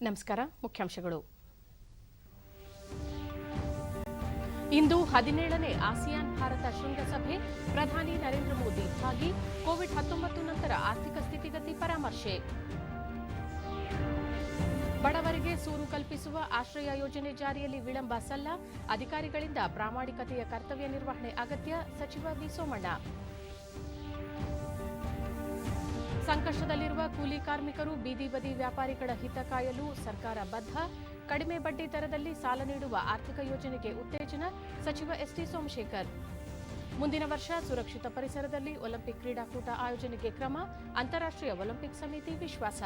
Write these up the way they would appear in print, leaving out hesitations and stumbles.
ನಮಸ್ಕಾರ. ಮುಖ್ಯಾಂಶಗಳು. ಇಂದು 17ನೇ ಆಸಿಯಾನ್ ಭಾರತ ಶೃಂಗಸಭೆ. ಪ್ರಧಾನಿ ನರೇಂದ್ರ ಮೋದಿ ಭಾಗಿ. ಕೋವಿಡ್-19 ನಂತರ ಆರ್ಥಿಕ ಸ್ಥಿತಿಗತಿ ಪರಾಮರ್ಶೆ. ಬಡವರಿಗೆ ಸೂರು ಕಲ್ಪಿಸುವ ಆಶ್ರಯ ಯೋಜನೆ ಜಾರಿಯಲ್ಲಿ ವಿಳಂಬ ಸಲ್ಲ. ಅಧಿಕಾರಿಗಳಿಂದ ಪ್ರಾಮಾಣಿಕತೆಯ ಕರ್ತವ್ಯ ನಿರ್ವಹಣೆ ಅಗತ್ಯ. ಸಚಿವ ವಿ ಸೋಮಣ್ಣ. ಸಂಕಷ್ಟದಲ್ಲಿರುವ ಕೂಲಿ ಕಾರ್ಮಿಕರು, ಬೀದಿ ಬದಿ ವ್ಯಾಪಾರಿಗಳ ಹಿತ ಕಾಯಲು ಸರ್ಕಾರ ಬದ್ಧ. ಕಡಿಮೆ ಬಡ್ಡಿ ದರದಲ್ಲಿ ಸಾಲ ನೀಡುವ ಆರ್ಥಿಕ ಯೋಜನೆಗೆ ಉತ್ತೇಜನ. ಸಚಿವ ಎಸ್ಟಿ ಸೋಮಶೇಖರ್. ಮುಂದಿನ ವರ್ಷ ಸುರಕ್ಷಿತ ಪರಿಸರದಲ್ಲಿ ಒಲಿಂಪಿಕ್ ಕ್ರೀಡಾಕೂಟ ಆಯೋಜನೆಗೆ ಕ್ರಮ. ಅಂತಾರಾಷ್ಟ್ರೀಯ ಒಲಿಂಪಿಕ್ ಸಮಿತಿ ವಿಶ್ವಾಸ.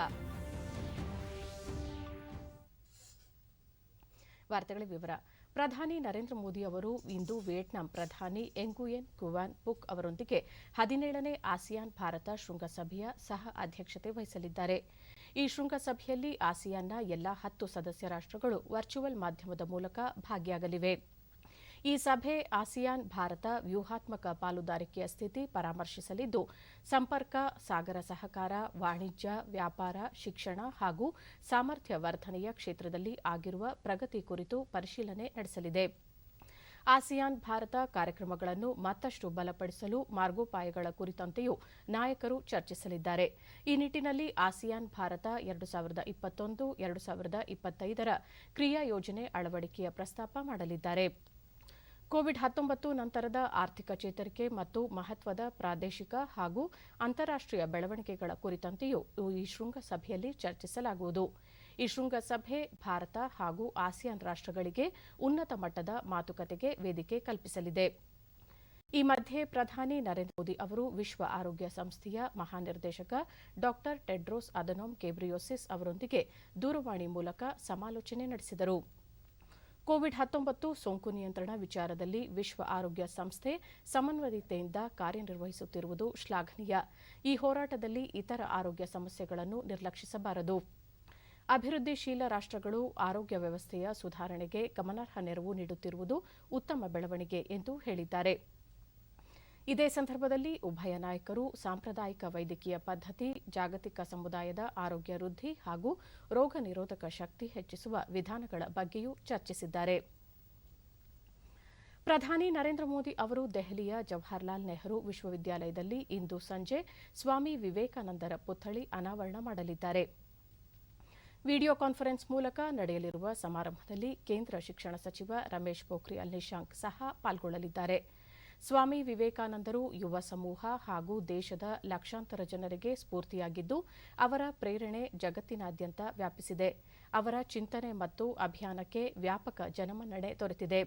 ವಾರ್ತೆಗಳ ವಿವರ. ಪ್ರಧಾನಿ ನರೇಂದ್ರ ಮೋದಿ ಅವರು ಇಂದು ವಿಯೆಟ್ನಾಂ ಪ್ರಧಾನಿ ಎಂಗುಯೆನ್ ಕ್ಯುವಾನ್ ಫುಕ್ ಅವರೊಂದಿಗೆ 17ನೇ ಆಸಿಯಾನ್ ಭಾರತ ಶೃಂಗಸಭೆಯ ಸಹ ಅಧ್ಯಕ್ಷತೆ ವಹಿಸಲಿದ್ದಾರೆ. ಈ ಶೃಂಗಸಭೆಯಲ್ಲಿ ಆಸಿಯಾನ್ನ ಎಲ್ಲಾ 10 ಸದಸ್ಯ ರಾಷ್ಟ್ರಗಳು ವರ್ಚುವಲ್ ಮಾಧ್ಯಮದ ಮೂಲಕ ಭಾಗಿಯಾಗಲಿವೆ. ಈ ಸಭೆ ಆಸಿಯಾನ್ ಭಾರತ ವ್ಯೂಹಾತ್ಮಕ ಪಾಲುದಾರಿಕೆಯ ಸ್ಥಿತಿ ಪರಾಮರ್ಶಿಸಲಿದ್ದು, ಸಂಪರ್ಕ, ಸಾಗರ ಸಹಕಾರ, ವಾಣಿಜ್ಯ, ವ್ಯಾಪಾರ, ಶಿಕ್ಷಣ ಹಾಗೂ ಸಾಮರ್ಥ್ಯ ವರ್ಧನೆಯ ಕ್ಷೇತ್ರದಲ್ಲಿ ಆಗಿರುವ ಪ್ರಗತಿ ಕುರಿತು ಪರಿಶೀಲನೆ ನಡೆಸಲಿದೆ. ಆಸಿಯಾನ್ ಭಾರತ ಕಾರ್ಯಕ್ರಮಗಳನ್ನು ಮತ್ತಷ್ಟು ಬಲಪಡಿಸಲು ಮಾರ್ಗೋಪಾಯಗಳ ಕುರಿತಂತೆಯೂ ನಾಯಕರು ಚರ್ಚಿಸಲಿದ್ದಾರೆ. ಈ ನಿಟ್ಟಿನಲ್ಲಿ ಆಸಿಯಾನ್ ಭಾರತ 2021-2025 ಕ್ರಿಯಾ ಯೋಜನೆ ಅಳವಡಿಕೆಯ ಪ್ರಸ್ತಾಪ ಮಾಡಲಿದ್ದಾರೆ. ಕೋವಿಡ್-19 ನಂತರದ ಆರ್ಥಿಕ ಚೇತರಿಕೆ ಮತ್ತು ಮಹತ್ವದ ಪ್ರಾದೇಶಿಕ ಹಾಗೂ ಅಂತಾರಾಷ್ಟ್ರೀಯ ಬೆಳವಣಿಗೆಗಳ ಕುರಿತಂತೆಯೂ ಈ ಶೃಂಗಸಭೆಯಲ್ಲಿ ಚರ್ಚಿಸಲಾಗುವುದು. ಈ ಶೃಂಗಸಭೆ ಭಾರತ ಹಾಗೂ ಆಸಿಯಾನ್ ರಾಷ್ಟ್ರಗಳಿಗೆ ಉನ್ನತ ಮಟ್ಟದ ಮಾತುಕತೆಗೆ ವೇದಿಕೆ ಕಲ್ಪಿಸಲಿದೆ. ಈ ಮಧ್ಯೆ ಪ್ರಧಾನಿ ನರೇಂದ್ರ ಮೋದಿ ಅವರು ವಿಶ್ವ ಆರೋಗ್ಯ ಸಂಸ್ಥೆಯ ಮಹಾನಿರ್ದೇಶಕ ಡಾ ಟೆಡ್ರೋಸ್ ಅಧನೋಮ್ ಘೆಬ್ರೆಯೆಸುಸ್ ಅವರೊಂದಿಗೆ ದೂರವಾಣಿ ಮೂಲಕ ಸಮಾಲೋಚನೆ ನಡೆಸಿದರು. ಕೋವಿಡ್-19 ಸೋಂಕು ನಿಯಂತ್ರಣ ವಿಚಾರದಲ್ಲಿ ವಿಶ್ವ ಆರೋಗ್ಯ ಸಂಸ್ಥೆ ಸಮನ್ವಯತೆಯಿಂದ ಕಾರ್ಯನಿರ್ವಹಿಸುತ್ತಿರುವುದು ಶ್ಲಾಘನೀಯ. ಈ ಹೋರಾಟದಲ್ಲಿ ಇತರ ಆರೋಗ್ಯ ಸಮಸ್ಯೆಗಳನ್ನು ನಿರ್ಲಕ್ಷಿಸಬಾರದು. ಅಭಿವೃದ್ಧಿಶೀಲ ರಾಷ್ಟ್ರಗಳು ಆರೋಗ್ಯ ವ್ಯವಸ್ಥೆಯ ಸುಧಾರಣೆಗೆ ಗಮನಾರ್ಹ ನೆರವು ನೀಡುತ್ತಿರುವುದು ಉತ್ತಮ ಬೆಳವಣಿಗೆ ಎಂದು ಹೇಳಿದ್ದಾರೆ. ಇದೇ ಸಂದರ್ಭದಲ್ಲಿ ಉಭಯ ನಾಯಕರು ಸಾಂಪ್ರದಾಯಿಕ ವೈದ್ಯಕೀಯ ಪದ್ಧತಿ, ಜಾಗತಿಕ ಸಮುದಾಯದ ಆರೋಗ್ಯ ವೃದ್ಧಿ ಹಾಗೂ ರೋಗ ನಿರೋಧಕ ಶಕ್ತಿ ಹೆಚ್ಚಿಸುವ ವಿಧಾನಗಳ ಬಗ್ಗೆಯೂ ಚರ್ಚಿಸಿದ್ದಾರೆ. ಪ್ರಧಾನಿ ನರೇಂದ್ರ ಮೋದಿ ಅವರು ದೆಹಲಿಯ ಜವಾಹರಲಾಲ್ ನೆಹರು ವಿಶ್ವವಿದ್ಯಾಲಯದಲ್ಲಿ ಇಂದು ಸಂಜೆ ಸ್ವಾಮಿ ವಿವೇಕಾನಂದರ ಪುತ್ಥಳಿ ಅನಾವರಣ ಮಾಡಲಿದ್ದಾರೆ. ವಿಡಿಯೋ ಕಾನ್ಫರೆನ್ಸ್ ಮೂಲಕ ನಡೆಯಲಿರುವ ಸಮಾರಂಭದಲ್ಲಿ ಕೇಂದ್ರ ಶಿಕ್ಷಣ ಸಚಿವ ರಮೇಶ್ ಪೋಖ್ರಿಯಾಲ್ ನಿಶಾಂಕ್ ಸಹ ಪಾಲ್ಗೊಳ್ಳಲಿದ್ದಾರೆ. ಸ್ವಾಮಿ ವಿವೇಕಾನಂದರು ಯುವ ಸಮೂಹ ಹಾಗೂ ದೇಶದ ಲಕ್ಷಾಂತರ ಜನರಿಗೆ ಸ್ಫೂರ್ತಿಯಾಗಿದ್ದು, ಅವರ ಪ್ರೇರಣೆ ಜಗತ್ತಿನಾದ್ಯಂತ ವ್ಯಾಪಿಸಿದೆ. ಅವರ ಚಿಂತನೆ ಮತ್ತು ಅಭಿಯಾನಕ್ಕೆ ವ್ಯಾಪಕ ಜನಮನ್ನಣೆ ದೊರೆತಿದೆ.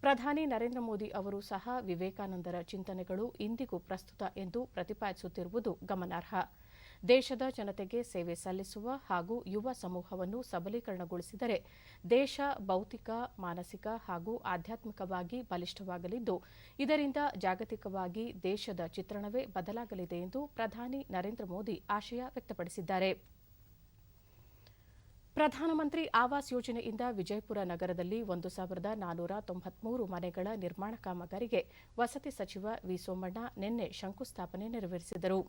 ಪ್ರಧಾನಿ ನರೇಂದ್ರ ಮೋದಿ ಅವರು ಸಹ ವಿವೇಕಾನಂದರ ಚಿಂತನೆಗಳು ಇಂದಿಗೂ ಪ್ರಸ್ತುತ ಎಂದು ಪ್ರತಿಪಾದಿಸುತ್ತಿರುವುದು ಗಮನಾರ್ಹ. ದೇಶದ ಜನತೆಗೆ ಸೇವೆ ಸಲ್ಲಿಸುವ ಹಾಗೂ ಯುವ ಸಮೂಹವನ್ನು ಸಬಲೀಕರಣಗೊಳಿಸಿದರೆ ದೇಶ ಭೌತಿಕ, ಮಾನಸಿಕ ಹಾಗೂ ಆಧ್ಯಾತ್ಮಿಕವಾಗಿ ಬಲಿಷ್ಠವಾಗಲಿದ್ದು, ಇದರಿಂದ ಜಾಗತಿಕವಾಗಿ ದೇಶದ ಚಿತ್ರಣವೇ ಬದಲಾಗಲಿದೆ ಎಂದು ಪ್ರಧಾನಿ ನರೇಂದ್ರ ಮೋದಿ ಆಶಯ ವ್ಯಕ್ತಪಡಿಸಿದ್ದಾರೆ. ಪ್ರಧಾನಮಂತ್ರಿ ಆವಾಸ್ ಯೋಜನೆಯಿಂದ ವಿಜಯಪುರ ನಗರದಲ್ಲಿ 1493 ಮನೆಗಳ ನಿರ್ಮಾಣ ಕಾಮಗಾರಿಗೆ ವಸತಿ ಸಚಿವ ವಿ ಸೋಮಣ್ಣ ನಿನ್ನೆ ಶಂಕುಸ್ಥಾಪನೆ ನೆರವೇರಿಸಿದರು.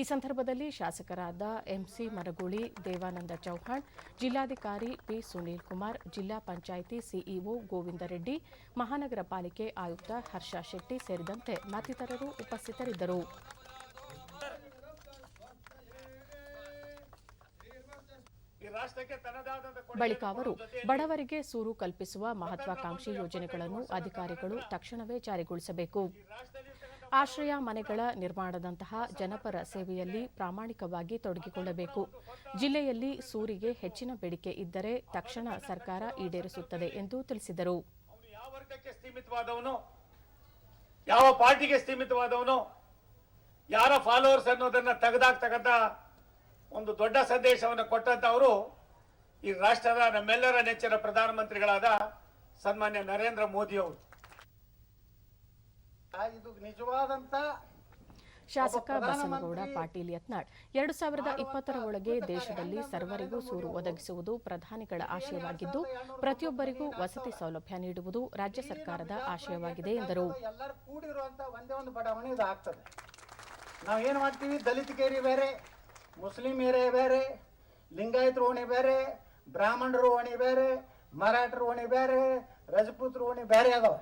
ಈ ಸಂದರ್ಭದಲ್ಲಿ ಶಾಸಕರಾದ ಎಂಸಿ ಮರಗೂಳಿ, ದೇವಾನಂದ ಚೌಹಾಣ್, ಜಿಲ್ಲಾಧಿಕಾರಿ ಪಿ ಸುನೀಲ್ ಕುಮಾರ್, ಜಿಲ್ಲಾ ಪಂಚಾಯಿತಿ ಸಿಇಒ ಗೋವಿಂದ ರೆಡ್ಡಿ, ಮಹಾನಗರ ಪಾಲಿಕೆ ಆಯುಕ್ತ ಹರ್ಷ ಶೆಟ್ಟಿ ಸೇರಿದಂತೆ ಮತ್ತಿತರರು ಉಪಸ್ಥಿತರಿದ್ದರು. ಬಳಿಕ ಅವರು ಬಡವರಿಗೆ ಸೂರು ಕಲ್ಪಿಸುವ ಮಹತ್ವಾಕಾಂಕ್ಷಿ ಯೋಜನೆಗಳನ್ನು ಅಧಿಕಾರಿಗಳು ತಕ್ಷಣವೇ ಜಾರಿಗೊಳಿಸಬೇಕು. ಆಶ್ರಯ ಮನೆಗಳ ನಿರ್ಮಾಣದಂತಹ ಜನಪರ ಸೇವೆಯಲ್ಲಿ ಪ್ರಾಮಾಣಿಕವಾಗಿ ತೊಡಗಿಕೊಳ್ಳಬೇಕು. ಜಿಲ್ಲೆಯಲ್ಲಿ ಸೂರಿಗೆ ಹೆಚ್ಚಿನ ಬೇಡಿಕೆ ಇದ್ದರೆ ತಕ್ಷಣ ಸರ್ಕಾರ ಈಡೇರಿಸುತ್ತದೆ ಎಂದು ತಿಳಿಸಿದರು. ಯಾವ ವರ್ಗಕ್ಕೆ ಸೀಮಿತವಾದವನು, ಯಾವ ಪಾರ್ಟಿಗೆ ಸೀಮಿತವಾದವನು, ಯಾರ ಫಾಲೋವರ್ಸ್ ಅನ್ನೋದನ್ನ ತೆಗೆದ ಒಂದು ದೊಡ್ಡ ಸಂದೇಶವನ್ನು ಕೊಟ್ಟಂತವರು ಈ ರಾಷ್ಟ್ರದ ನಮ್ಮೆಲ್ಲರ ನೆಚ್ಚಿನ ಪ್ರಧಾನಮಂತ್ರಿಗಳಾದ ಸನ್ಮಾನ್ಯ ನರೇಂದ್ರ ಮೋದಿ ಅವರು. ಇದು ನಿಜವಾದಂತ ಶಾಸಕ ಬಸನಗೌಡ ಪಾಟೀಲ್ ಯತ್ನಾಳ್ 2020ರ ಒಳಗೆ ದೇಶದಲ್ಲಿ ಸರ್ವರಿಗೂ ಸೂರು ಒದಗಿಸುವುದು ಪ್ರಧಾನಿಗಳ ಆಶಯವಾಗಿದ್ದು, ಪ್ರತಿಯೊಬ್ಬರಿಗೂ ವಸತಿ ಸೌಲಭ್ಯ ನೀಡುವುದು ರಾಜ್ಯ ಸರ್ಕಾರದ ಆಶಯವಾಗಿದೆ ಎಂದರು. ಎಲ್ಲರೂ ಕೂಡಿರುವಂತ ಒಂದೇ ಒಂದು ಬಡಾವಣೆ ಇದು ಆಗ್ತದೆ. ನಾವು ಏನು ಮಾಡ್ತೀವಿ, ದಲಿತ ಏರಿಯಾ ಬೇರೆ, ಮುಸ್ಲಿಂ ಏರಿಯಾ ಬೇರೆ, ಲಿಂಗಾಯತರ ಓಣಿ ಬೇರೆ, ಬ್ರಾಹ್ಮಣರು ಓಣಿ ಬೇರೆ, ಮರಾಠರು ಓಣಿ ಬೇರೆ, ರಜಪೂತ್ರ ಓಣಿ ಬೇರೆ ಅದಾವ.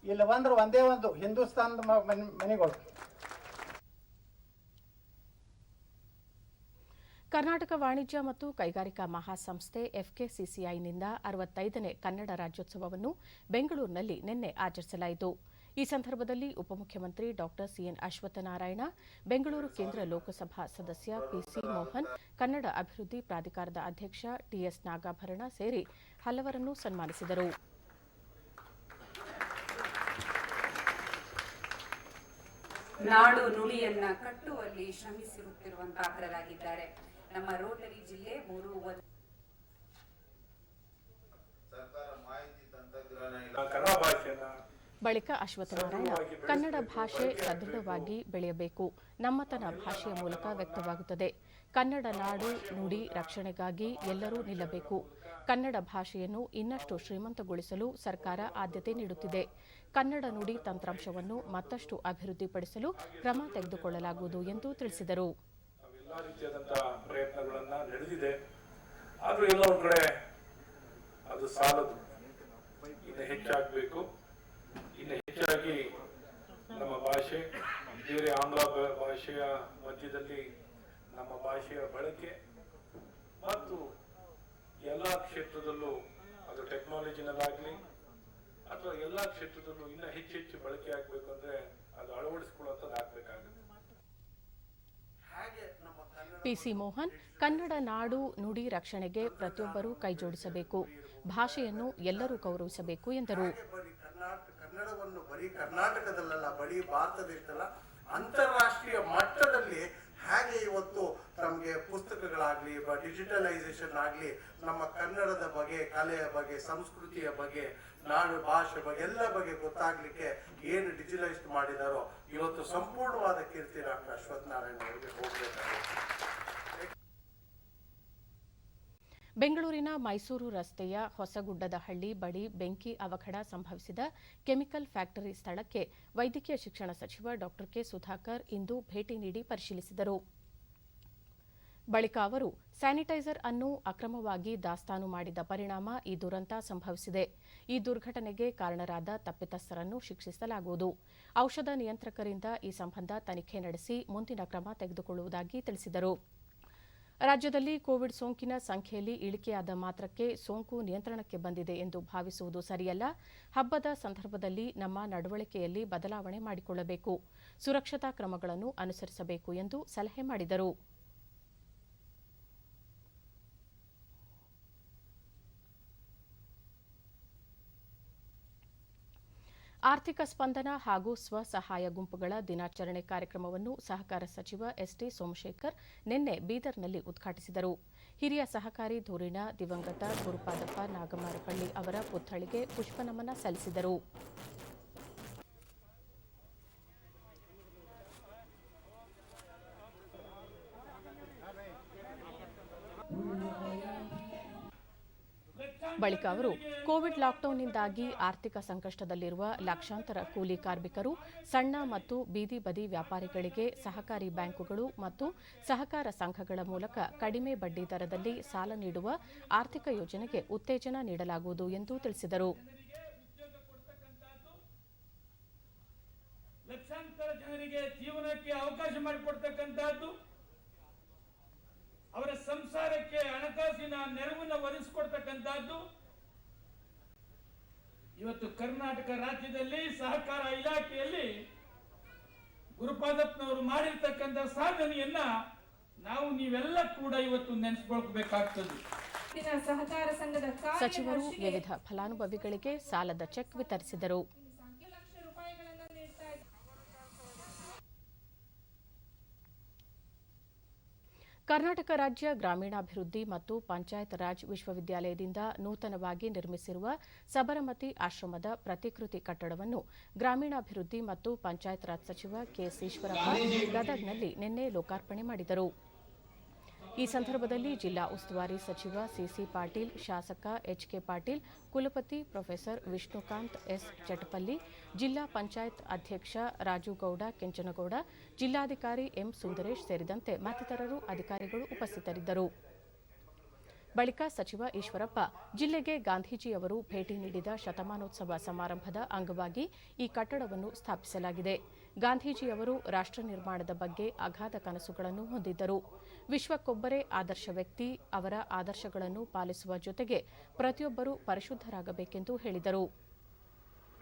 ಇಲ್ಲಿ ಬಂದ್ರೆ ಒಂದೇ ಒಂದು ಹಿಂದೂಸ್ತಾನದ ಮನೆಗಳು. ಕರ್ನಾಟಕ ವಾಣಿಜ್ಯ ಮತ್ತು ಕೈಗಾರಿಕಾ ಮಹಾಸಂಸ್ಥೆ ಎಫ್ಕೆಸಿಸಿಐನಿಂದ 65ನೇ ಕನ್ನಡ ರಾಜ್ಯೋತ್ಸವವನ್ನು ಬೆಂಗಳೂರಿನಲ್ಲಿ ನಿನ್ನೆ ಆಚರಿಸಲಾಯಿತು. ಈ ಸಂದರ್ಭದಲ್ಲಿ ಉಪಮುಖ್ಯಮಂತ್ರಿ ಡಾ ಸಿಎನ್ ಅಶ್ವತ್ಥನಾರಾಯಣ, ಬೆಂಗಳೂರು ಕೇಂದ್ರ ಲೋಕಸಭಾ ಸದಸ್ಯ ಪಿಸಿ ಮೋಹನ್, ಕನ್ನಡ ಅಭಿವೃದ್ಧಿ ಪ್ರಾಧಿಕಾರದ ಅಧ್ಯಕ್ಷ ಟಿಎಸ್ ನಾಗಾಭರಣ ಸೇರಿ ಹಲವರನ್ನು ಸನ್ಮಾನಿಸಿದರು. ನಾಡು ನುಡಿಯನ್ನ ಕಟ್ಟುವಲ್ಲಿ ಶ್ರಮಿಸಿರುತ್ತಿರುವಂತಹವರಾಗಿದ್ದಾರೆ. ನಮ್ಮ ರೋಟರಿ ಜಿಲ್ಲೆ ಬಳಿಕ ಅಶ್ವತ್ಥನಾರಾಯಣ, ಕನ್ನಡ ಭಾಷೆ ಸದೃಢವಾಗಿ ಬೆಳೆಯಬೇಕು, ನಮ್ಮತನ ಭಾಷೆಯ ಮೂಲಕ ವ್ಯಕ್ತವಾಗುತ್ತದೆ. ಕನ್ನಡ ನಾಡು ನುಡಿ ರಕ್ಷಣೆಗಾಗಿ ಎಲ್ಲರೂ ನಿಲ್ಲಬೇಕು. ಕನ್ನಡ ಭಾಷೆಯನ್ನು ಇನ್ನಷ್ಟು ಶ್ರೀಮಂತಗೊಳಿಸಲು ಸರ್ಕಾರ ಆದ್ಯತೆ ನೀಡುತ್ತಿದೆ. ಕನ್ನಡ ನುಡಿ ತಂತ್ರಾಂಶವನ್ನು ಮತ್ತಷ್ಟು ಅಭಿವೃದ್ಧಿಪಡಿಸಲು ಕ್ರಮ ತೆಗೆದುಕೊಳ್ಳಲಾಗುವುದು ಎಂದು ತಿಳಿಸಿದರು. ಎಲ್ಲ ರೀತಿಯಾದಂತಹ ಪ್ರಯತ್ನಗಳನ್ನ ನಡೆದಿದೆ. ಆದ್ರೂ ಎಲ್ಲ ಒಂದ್ ಕಡೆ ಅದು ಸಾಲದು, ಇನ್ನು ಹೆಚ್ಚಾಗಬೇಕು. ಇನ್ನು ಹೆಚ್ಚಾಗಿ ನಮ್ಮ ಭಾಷೆ ಬೇರೆ ಆಂಗ್ಲ ಭಾಷೆಯ ಮಧ್ಯದಲ್ಲಿ ನಮ್ಮ ಭಾಷೆಯ ಬಳಕೆ ಮತ್ತು ಎಲ್ಲ ಕ್ಷೇತ್ರದಲ್ಲೂ ಅದು ಟೆಕ್ನಾಲಜಿನಲ್ಲಾಗ್ಲಿ ಅಥವಾ ಎಲ್ಲ ಕ್ಷೇತ್ರದಲ್ಲೂ ಇನ್ನ ಹೆಚ್ಚು ಬಳಕೆ ಆಗ್ಬೇಕು ಅಂದ್ರೆ ಅದು ಅಳವಡಿಸಿಕೊಳ್ಳುವಂತದ್ದಾಗಬೇಕಾಗುತ್ತೆ. ಪಿಸಿ ಮೋಹನ್, ಕನ್ನಡ ನಾಡು ನುಡಿ ರಕ್ಷಣೆಗೆ ಪ್ರತಿಯೊಬ್ಬರೂ ಕೈಜೋಡಿಸಬೇಕು, ಭಾಷೆಯನ್ನು ಎಲ್ಲರೂ ಗೌರವಿಸಬೇಕು ಎಂದರು. ಕನ್ನಡವನ್ನು ಬರೀ ಕರ್ನಾಟಕದಲ್ಲ, ಬರೀ ಭಾರತ ದೇಶದಲ್ಲ, ಅಂತಾರಾಷ್ಟ್ರೀಯ ಮಟ್ಟದಲ್ಲಿ ಹೇಗೆ ಇವತ್ತು ನಮಗೆ ಪುಸ್ತಕಗಳಾಗ್ಲಿ, ಡಿಜಿಟಲೈಸೇಷನ್ ಆಗ್ಲಿ, ನಮ್ಮ ಕನ್ನಡದ ಬಗ್ಗೆ, ಕಲೆಯ ಬಗ್ಗೆ, ಸಂಸ್ಕೃತಿಯ ಬಗ್ಗೆ, ನಾಡು ಭಾಷೆ ಬಗ್ಗೆ ಎಲ್ಲ ಬಗ್ಗೆ ಗೊತ್ತಾಗ್ಲಿಕ್ಕೆ ಏನು ಡಿಜಿಟಲೈಸ್ ಮಾಡಿದಾರೋ ಇವತ್ತು ಸಂಪೂರ್ಣವಾದ ಕೀರ್ತಿ ಡಾಕ್ಟರ್ ಅಶ್ವತ್ಥನಾರಾಯಣ ಅವರಿಗೆ ಹೋಗಬೇಕಾಗುತ್ತೆ. ಬೆಂಗಳೂರಿನ ಮೈಸೂರು ರಸ್ತೆಯ ಹೊಸಗುಡ್ಡದಹಳ್ಳಿ ಬಳಿ ಬೆಂಕಿ ಅವಘಡ ಸಂಭವಿಸಿದ ಕೆಮಿಕಲ್ ಫ್ಯಾಕ್ಟರಿ ಸ್ಥಳಕ್ಕೆ ವೈದ್ಯಕೀಯ ಶಿಕ್ಷಣ ಸಚಿವ ಡಾ ಕೆ ಸುಧಾಕರ್ ಇಂದು ಭೇಟಿ ನೀಡಿ ಪರಿಶೀಲಿಸಿದರು. ಬಳಿಕ ಅವರು ಸ್ಯಾನಿಟೈಸರ್ ಅನ್ನು ಅಕ್ರಮವಾಗಿ ದಾಸ್ತಾನು ಮಾಡಿದ ಪರಿಣಾಮ ಈ ದುರಂತ ಸಂಭವಿಸಿದೆ. ಈ ದುರ್ಘಟನೆಗೆ ಕಾರಣರಾದ ತಪ್ಪಿತಸ್ಥರನ್ನು ಶಿಕ್ಷಿಸಲಾಗುವುದು. ಔಷಧ ನಿಯಂತ್ರಕರಿಂದ ಈ ಸಂಬಂಧ ತನಿಖೆ ನಡೆಸಿ ಮುಂದಿನ ಕ್ರಮ ತೆಗೆದುಕೊಳ್ಳುವುದಾಗಿ ತಿಳಿಸಿದರು. ರಾಜ್ಯದಲ್ಲಿ ಕೋವಿಡ್ ಸೋಂಕಿನ ಸಂಖ್ಯೆಯಲ್ಲಿ ಇಳಿಕೆಯಾದ ಮಾತ್ರಕ್ಕೆ ಸೋಂಕು ನಿಯಂತ್ರಣಕ್ಕೆ ಬಂದಿದೆ ಎಂದು ಭಾವಿಸುವುದು ಸರಿಯಲ್ಲ. ಹಬ್ಬದ ಸಂದರ್ಭದಲ್ಲಿ ನಮ್ಮ ನಡವಳಿಕೆಯಲ್ಲಿ ಬದಲಾವಣೆ ಮಾಡಿಕೊಳ್ಳಬೇಕು, ಸುರಕ್ಷತಾ ಕ್ರಮಗಳನ್ನು ಅನುಸರಿಸಬೇಕು ಎಂದು ಸಲಹೆ ಮಾಡಿದರು. ಆರ್ಥಿಕ ಸ್ಪಂದನ ಹಾಗೂ ಸ್ವಸಹಾಯ ಗುಂಪುಗಳ ದಿನಾಚರಣೆ ಕಾರ್ಯಕ್ರಮವನ್ನು ಸಹಕಾರ ಸಚಿವ ಎಸ್ಟಿ ಸೋಮಶೇಖರ್ ನಿನ್ನೆ ಬೀದರ್ನಲ್ಲಿ ಉದ್ಘಾಟಿಸಿದರು. ಹಿರಿಯ ಸಹಕಾರಿ ಧುರೀಣ ದಿವಂಗತ ಗುರುಪಾದಪ್ಪ ನಾಗಮಾರಪಳ್ಳಿ ಅವರ ಪುತ್ಥಳಿಗೆ ಪುಷ್ಪನಮನ ಸಲ್ಲಿಸಿದರು. ಬಳಿಕ ಅವರು ಕೋವಿಡ್ ಲಾಕ್ಡೌನ್ನಿಂದಾಗಿ ಆರ್ಥಿಕ ಸಂಕಷ್ಟದಲ್ಲಿರುವ ಲಕ್ಷಾಂತರ ಕೂಲಿ ಕಾರ್ಮಿಕರು, ಸಣ್ಣ ಮತ್ತು ಬೀದಿ ಬದಿ ವ್ಯಾಪಾರಿಗಳಿಗೆ ಸಹಕಾರಿ ಬ್ಯಾಂಕುಗಳು ಮತ್ತು ಸಹಕಾರ ಸಂಘಗಳ ಮೂಲಕ ಕಡಿಮೆ ಬಡ್ಡಿ ದರದಲ್ಲಿ ಸಾಲ ನೀಡುವ ಆರ್ಥಿಕ ಯೋಜನೆಗೆ ಉತ್ತೇಜನ ನೀಡಲಾಗುವುದು ಎಂದು ತಿಳಿಸಿದರು. ಲಕ್ಷಾಂತರ ಜನರಿಗೆ ಜೀವನಕ್ಕೆ ಅವಕಾಶ ಮಾಡಿಕೊಡ್ತಕ್ಕಂಥದ್ದು, ಅವರ ಸಂಸಾರಕ್ಕೆ ಹಣಕಾಸಿನ ನೆರವನ್ನು ಒದಗಿಸಿಕೊಡ್ತಕ್ಕಂಥದ್ದು ಇವತ್ತು ಕರ್ನಾಟಕ ರಾಜ್ಯದಲ್ಲಿ ಸಹಕಾರ ಇಲಾಖೆಯಲ್ಲಿ ಗುರುಪಾದಪ್ಪನವರು ಮಾಡಿರ್ತಕ್ಕಂಥ ಸಾಧನೆಯನ್ನ ನಾವು ನೀವೆಲ್ಲ ಕೂಡ ಇವತ್ತು ನೆನೆಸ್ಕೊಳ್ಬೇಕಾಗ್ತದೆ. ಸಚಿವರು ವಿವಿಧ ಫಲಾನುಭವಿಗಳಿಗೆ ಸಾಲದ ಚೆಕ್ ವಿತರಿಸಿದರು. ಕರ್ನಾಟಕ ರಾಜ್ಯ ಗ್ರಾಮೀಣಾಭಿವೃದ್ಧಿ ಮತ್ತು ಪಂಚಾಯತ್ ರಾಜ್ ವಿಶ್ವವಿದ್ಯಾಲಯದಿಂದ ನೂತನವಾಗಿ ನಿರ್ಮಿಸಿರುವ ಸಬರಮತಿ ಆಶ್ರಮದ ಪ್ರತಿಕೃತಿ ಕಟ್ಟಡವನ್ನು ಗ್ರಾಮೀಣಾಭಿವೃದ್ಧಿ ಮತ್ತು ಪಂಚಾಯತ್ ರಾಜ್ ಸಚಿವ ಕೆಎಸ್ ಈಶ್ವರಪ್ಪ ಗದಗ್ನಲ್ಲಿ ನಿನ್ನೆ ಲೋಕಾರ್ಪಣೆ ಮಾಡಿದರು. ಈ ಸಂದರ್ಭದಲ್ಲಿ ಜಿಲ್ಲಾ ಉಸ್ತುವಾರಿ ಸಚಿವ ಸಿಸಿ ಪಾಟೀಲ್, ಶಾಸಕ ಎಚ್ಕೆ ಪಾಟೀಲ್, ಕುಲಪತಿ ಪ್ರೊಫೆಸರ್ ವಿಷ್ಣುಕಾಂತ್ ಎಸ್ ಚಟಪಲ್ಲಿ, ಜಿಲ್ಲಾ ಪಂಚಾಯತ್ ಅಧ್ಯಕ್ಷ ರಾಜುಗೌಡ ಕೆಂಚನಗೌಡ, ಜಿಲ್ಲಾಧಿಕಾರಿ ಎಂ ಸುಂದರೇಶ್ ಸೇರಿದಂತೆ ಮತ್ತಿತರರು ಅಧಿಕಾರಿಗಳು ಉಪಸ್ಥಿತರಿದ್ದರು. ಬಳಿಕ ಸಚಿವ ಈಶ್ವರಪ್ಪ ಜಿಲ್ಲೆಗೆ ಗಾಂಧೀಜಿಯವರು ಭೇಟಿ ನೀಡಿದ ಶತಮಾನೋತ್ಸವ ಸಮಾರಂಭದ ಅಂಗವಾಗಿ ಈ ಕಟ್ಟಡವನ್ನು ಸ್ಥಾಪಿಸಲಾಗಿದೆ. ಗಾಂಧೀಜಿಯವರು ರಾಷ್ಟ್ರ ನಿರ್ಮಾಣದ ಬಗ್ಗೆ ಅಗಾಧ ಕನಸುಗಳನ್ನು ಹೊಂದಿದ್ದರು. ವಿಶ್ವಕ್ಕೊಬ್ಬರೇ ಆದರ್ಶ ವ್ಯಕ್ತಿ. ಅವರ ಆದರ್ಶಗಳನ್ನು ಪಾಲಿಸುವ ಜೊತೆಗೆ ಪ್ರತಿಯೊಬ್ಬರೂ ಪರಿಶುದ್ಧರಾಗಬೇಕೆಂದು ಹೇಳಿದರು.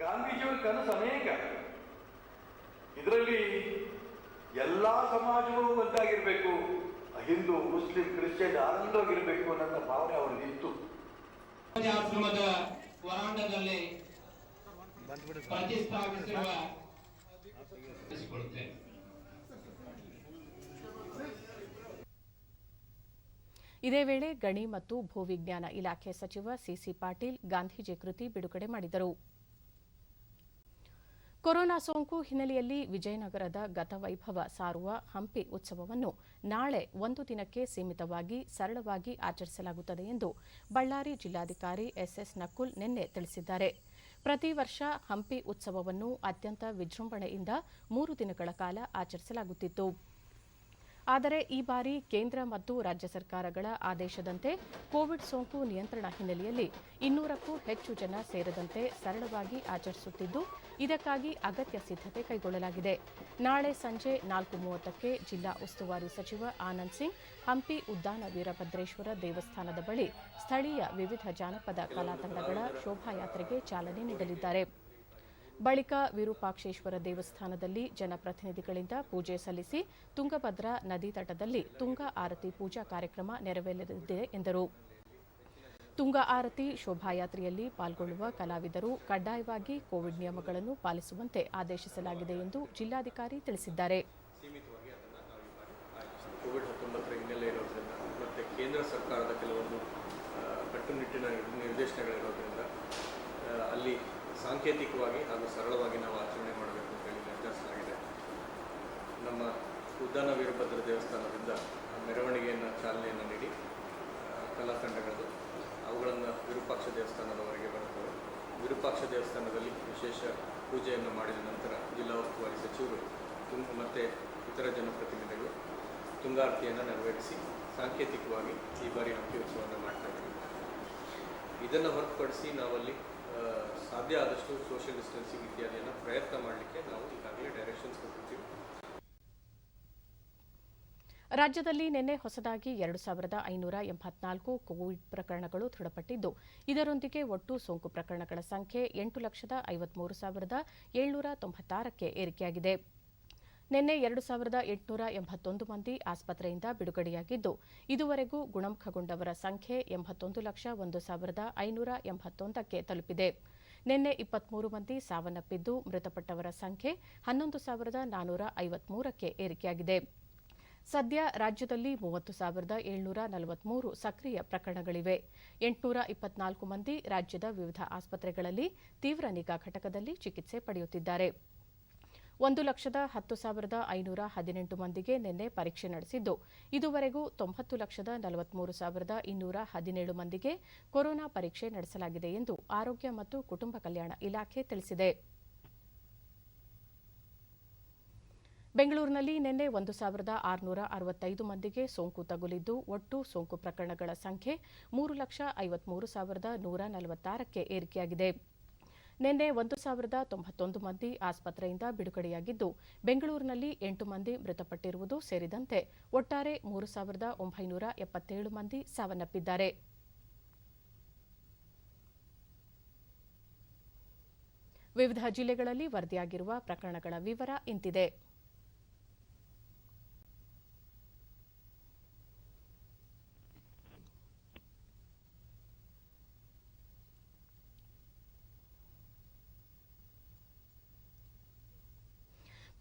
ಗಾಂಧೀಜಿಯವರ ಕನಸು ಅನೇಕ. ಇದರಲ್ಲಿ ಎಲ್ಲಾ ಸಮಾಜಗಳು ಒಂದಾಗಿರ್ಬೇಕು, ಹಿಂದೂ ಮುಸ್ಲಿಂ ಕ್ರಿಶ್ಚಿಯನ್ ಆನಂದವಾಗಿರ್ಬೇಕು ಅನ್ನೋ ಭಾವನೆ ಅವರಿಗಿತ್ತು. ಆಶ್ರಮದ ವರಾಂಡದಲ್ಲಿ ಪ್ರತಿಷ್ಠಾಪಿಸಿರುವ ಇದೇ ವೇಳೆ ಗಣಿ ಮತ್ತು ಭೂವಿಜ್ಞಾನ ಇಲಾಖೆ ಸಚಿವ ಸಿಸಿ ಪಾಟೀಲ್ ಗಾಂಧೀಜಿ ಕೃತಿ ಬಿಡುಗಡೆ ಮಾಡಿದರು. ಕೊರೋನಾ ಸೋಂಕು ಹಿನ್ನೆಲೆಯಲ್ಲಿ ವಿಜಯನಗರದ ಗತವೈಭವ ಸಾರುವ ಹಂಪಿ ಉತ್ಸವವನ್ನು ನಾಳೆ ಒಂದು ದಿನಕ್ಕೆ ಸೀಮಿತವಾಗಿ ಸರಳವಾಗಿ ಆಚರಿಸಲಾಗುತ್ತದೆ ಎಂದು ಬಳ್ಳಾರಿ ಜಿಲ್ಲಾಧಿಕಾರಿ ಎಸ್ಎಸ್ ನಕುಲ್ ನಿನ್ನೆ ತಿಳಿಸಿದ್ದಾರೆ. ಪ್ರತಿ ವರ್ಷ ಹಂಪಿ ಉತ್ಸವವನ್ನು ಅತ್ಯಂತ ವಿಜೃಂಭಣೆಯಿಂದ 3 ದಿನಗಳ ಕಾಲ ಆಚರಿಸಲಾಗುತ್ತಿತ್ತು. ಆದರೆ ಈ ಬಾರಿ ಕೇಂದ್ರ ಮತ್ತು ರಾಜ್ಯ ಸರ್ಕಾರಗಳ ಆದೇಶದಂತೆ ಕೋವಿಡ್ ಸೋಂಕು ನಿಯಂತ್ರಣ ಹಿನ್ನೆಲೆಯಲ್ಲಿ 200ಕ್ಕೂ ಹೆಚ್ಚು ಜನ ಸೇರದಂತೆ ಸರಳವಾಗಿ ಆಚರಿಸುತ್ತಿದ್ದು, ಇದಕ್ಕಾಗಿ ಅಗತ್ಯ ಸಿದ್ಧತೆ ಕೈಗೊಳ್ಳಲಾಗಿದೆ. ನಾಳೆ ಸಂಜೆ 4:30ಕ್ಕೆ ಜಿಲ್ಲಾ ಉಸ್ತುವಾರಿ ಸಚಿವ ಆನಂದ್ ಸಿಂಗ್ ಹಂಪಿ ಉದ್ದಾನ ವೀರಭದ್ರೇಶ್ವರ ದೇವಸ್ಥಾನದ ಬಳಿ ಸ್ಥಳೀಯ ವಿವಿಧ ಜಾನಪದ ಕಲಾತಂಡಗಳ ಶೋಭಾಯಾತ್ರೆಗೆ ಚಾಲನೆ ನೀಡಲಿದ್ದಾರೆ. ಬಳಿಕ ವಿರೂಪಾಕ್ಷೇಶ್ವರ ದೇವಸ್ಥಾನದಲ್ಲಿ ಜನಪ್ರತಿನಿಧಿಗಳಿಂದ ಪೂಜೆ ಸಲ್ಲಿಸಿ ತುಂಗಭದ್ರಾ ನದಿ ತಟದಲ್ಲಿ ತುಂಗ ಆರತಿ ಪೂಜಾ ಕಾರ್ಯಕ್ರಮ ನೆರವೇರಲಿದೆ ಎಂದರು. ತುಂಗ ಆರತಿ ಶೋಭಾಯಾತ್ರೆಯಲ್ಲಿ ಪಾಲ್ಗೊಳ್ಳುವ ಕಲಾವಿದರು ಕಡ್ಡಾಯವಾಗಿ ಕೋವಿಡ್ ನಿಯಮಗಳನ್ನು ಪಾಲಿಸುವಂತೆ ಆದೇಶಿಸಲಾಗಿದೆ ಎಂದು ಜಿಲ್ಲಾಧಿಕಾರಿ ತಿಳಿಸಿದ್ದಾರೆ. ಕೋವಿಡ್-19 ಹಿನ್ನೆಲೆ ಇರೋದ್ರಿಂದ ಮತ್ತು ಕೇಂದ್ರ ಸರ್ಕಾರದ ಕೆಲವೊಂದು ಕಟ್ಟುನಿಟ್ಟಿನ ನಿರ್ದೇಶನಗಳಿರೋದ್ರಿಂದ ಅಲ್ಲಿ ಸಾಂಕೇತಿಕವಾಗಿ ಹಾಗೂ ಸರಳವಾಗಿ ನಾವು ಆಚರಣೆ ಮಾಡಬೇಕು ಅಂತ ಹೇಳಿ ನಿರ್ಧರಿಸಲಾಗಿದೆ. ನಮ್ಮ ಉದ್ದಾನ ವೀರಭದ್ರ ದೇವಸ್ಥಾನದಿಂದ ಮೆರವಣಿಗೆಯನ್ನು ಚಾಲನೆಯನ್ನು ನೀಡಿ ಕಲಾ ತಂಡಗಳು ಅವುಗಳನ್ನು ವಿರೂಪಾಕ್ಷ ದೇವಸ್ಥಾನದವರೆಗೆ ಬರುತ್ತವೆ. ವಿರೂಪಾಕ್ಷ ದೇವಸ್ಥಾನದಲ್ಲಿ ವಿಶೇಷ ಪೂಜೆಯನ್ನು ಮಾಡಿದ ನಂತರ ಜಿಲ್ಲಾ ಉಸ್ತುವಾರಿ ಸಚಿವರು ಮತ್ತು ಇತರ ಜನಪ್ರತಿನಿಧಿಗಳು ತುಂಗಾರತಿಯನ್ನು ನೆರವೇರಿಸಿ ಸಾಂಕೇತಿಕವಾಗಿ ಈ ಬಾರಿ ಹಂಪಿ ಉತ್ಸವವನ್ನು ಮಾಡ್ತಾ ಇದ್ದೀವಿ. ಇದನ್ನು ಹೊರತುಪಡಿಸಿ ನಾವಲ್ಲಿ ಸಾಧ್ಯ ಆದಷ್ಟು ಸೋಷಿಯಲ್ ಡಿಸ್ಟೆನ್ಸಿಂಗ್ ಇತ್ಯಾದಿಯನ್ನು ಪ್ರಯತ್ನ ಮಾಡಲಿಕ್ಕೆ ನಾವು ಈಗಾಗಲೇ ಡೈರೆಕ್ಷನ್ಸ್ ಕೊಟ್ಟಿದ್ದೀವಿ. ರಾಜ್ಯದಲ್ಲಿ ನಿನ್ನೆ ಹೊಸದಾಗಿ 2584 ಕೋವಿಡ್ ಪ್ರಕರಣಗಳು ದೃಢಪಟ್ಟಿದ್ದು, ಇದರೊಂದಿಗೆ ಒಟ್ಟು ಸೋಂಕು ಪ್ರಕರಣಗಳ ಸಂಖ್ಯೆ 8,53,796ಕ್ಕೆ ಏರಿಕೆಯಾಗಿದೆ. ನಿನ್ನೆ 2,881 ಮಂದಿ ಆಸ್ಪತ್ರೆಯಿಂದ ಬಿಡುಗಡೆಯಾಗಿದ್ದು, ಇದುವರೆಗೂ ಗುಣಮುಖಗೊಂಡವರ ಸಂಖ್ಯೆ 81,01,581ಕ್ಕೆ ತಲುಪಿದೆ. ನಿನ್ನೆ 23 ಮಂದಿ ಸಾವನ್ನಪ್ಪಿದ್ದು, ಮೃತಪಟ್ಟವರ ಸಂಖ್ಯೆ 11,453ಕ್ಕೆ ಏರಿಕೆಯಾಗಿದೆ. ಸದ್ಯ ರಾಜ್ಯದಲ್ಲಿ 30,743 ಸಕ್ರಿಯ ಪ್ರಕರಣಗಳಿವೆ. 824 ಮಂದಿ ರಾಜ್ಯದ ವಿವಿಧ ಆಸ್ಪತ್ರೆಗಳಲ್ಲಿ ತೀವ್ರ ನಿಗಾ ಘಟಕದಲ್ಲಿ ಚಿಕಿತ್ಸೆ ಪಡೆಯುತ್ತಿದ್ದಾರೆ. 1,10,518 ಮಂದಿಗೆ ನಿನ್ನೆ ಪರೀಕ್ಷೆ ನಡೆಸಿದ್ದು, ಇದುವರೆಗೂ 90,43,217 ಮಂದಿಗೆ ಕೊರೋನಾ ಪರೀಕ್ಷೆ ನಡೆಸಲಾಗಿದೆ ಎಂದು ಆರೋಗ್ಯ ಮತ್ತು ಕುಟುಂಬ ಕಲ್ಯಾಣ ಇಲಾಖೆ ತಿಳಿಸಿದೆ. ಬೆಂಗಳೂರಿನಲ್ಲಿ ನಿನ್ನೆ 1,665 ಮಂದಿಗೆ ಸೋಂಕು ತಗುಲಿದ್ದು, ಒಟ್ಟು ಸೋಂಕು ಪ್ರಕರಣಗಳ ಸಂಖ್ಯೆ 3,53,146ಕ್ಕೆ ಏರಿಕೆಯಾಗಿದೆ. ನಿನ್ನೆ 1,091 ಮಂದಿ ಆಸ್ಪತ್ರೆಯಿಂದ ಬಿಡುಗಡೆಯಾಗಿದ್ದು, ಬೆಂಗಳೂರಿನಲ್ಲಿ 8 ಮಂದಿ ಮೃತಪಟ್ಟಿರುವುದು ಸೇರಿದಂತೆ ಒಟ್ಟಾರೆ 3,977 ಮಂದಿ ಸಾವನ್ನಪ್ಪಿದ್ದಾರೆ. ವಿವಿಧ ಜಿಲ್ಲೆಗಳಲ್ಲಿ ವರದಿಯಾಗಿರುವ ಪ್ರಕರಣಗಳ ವಿವರ ಇಂತಿದೆ.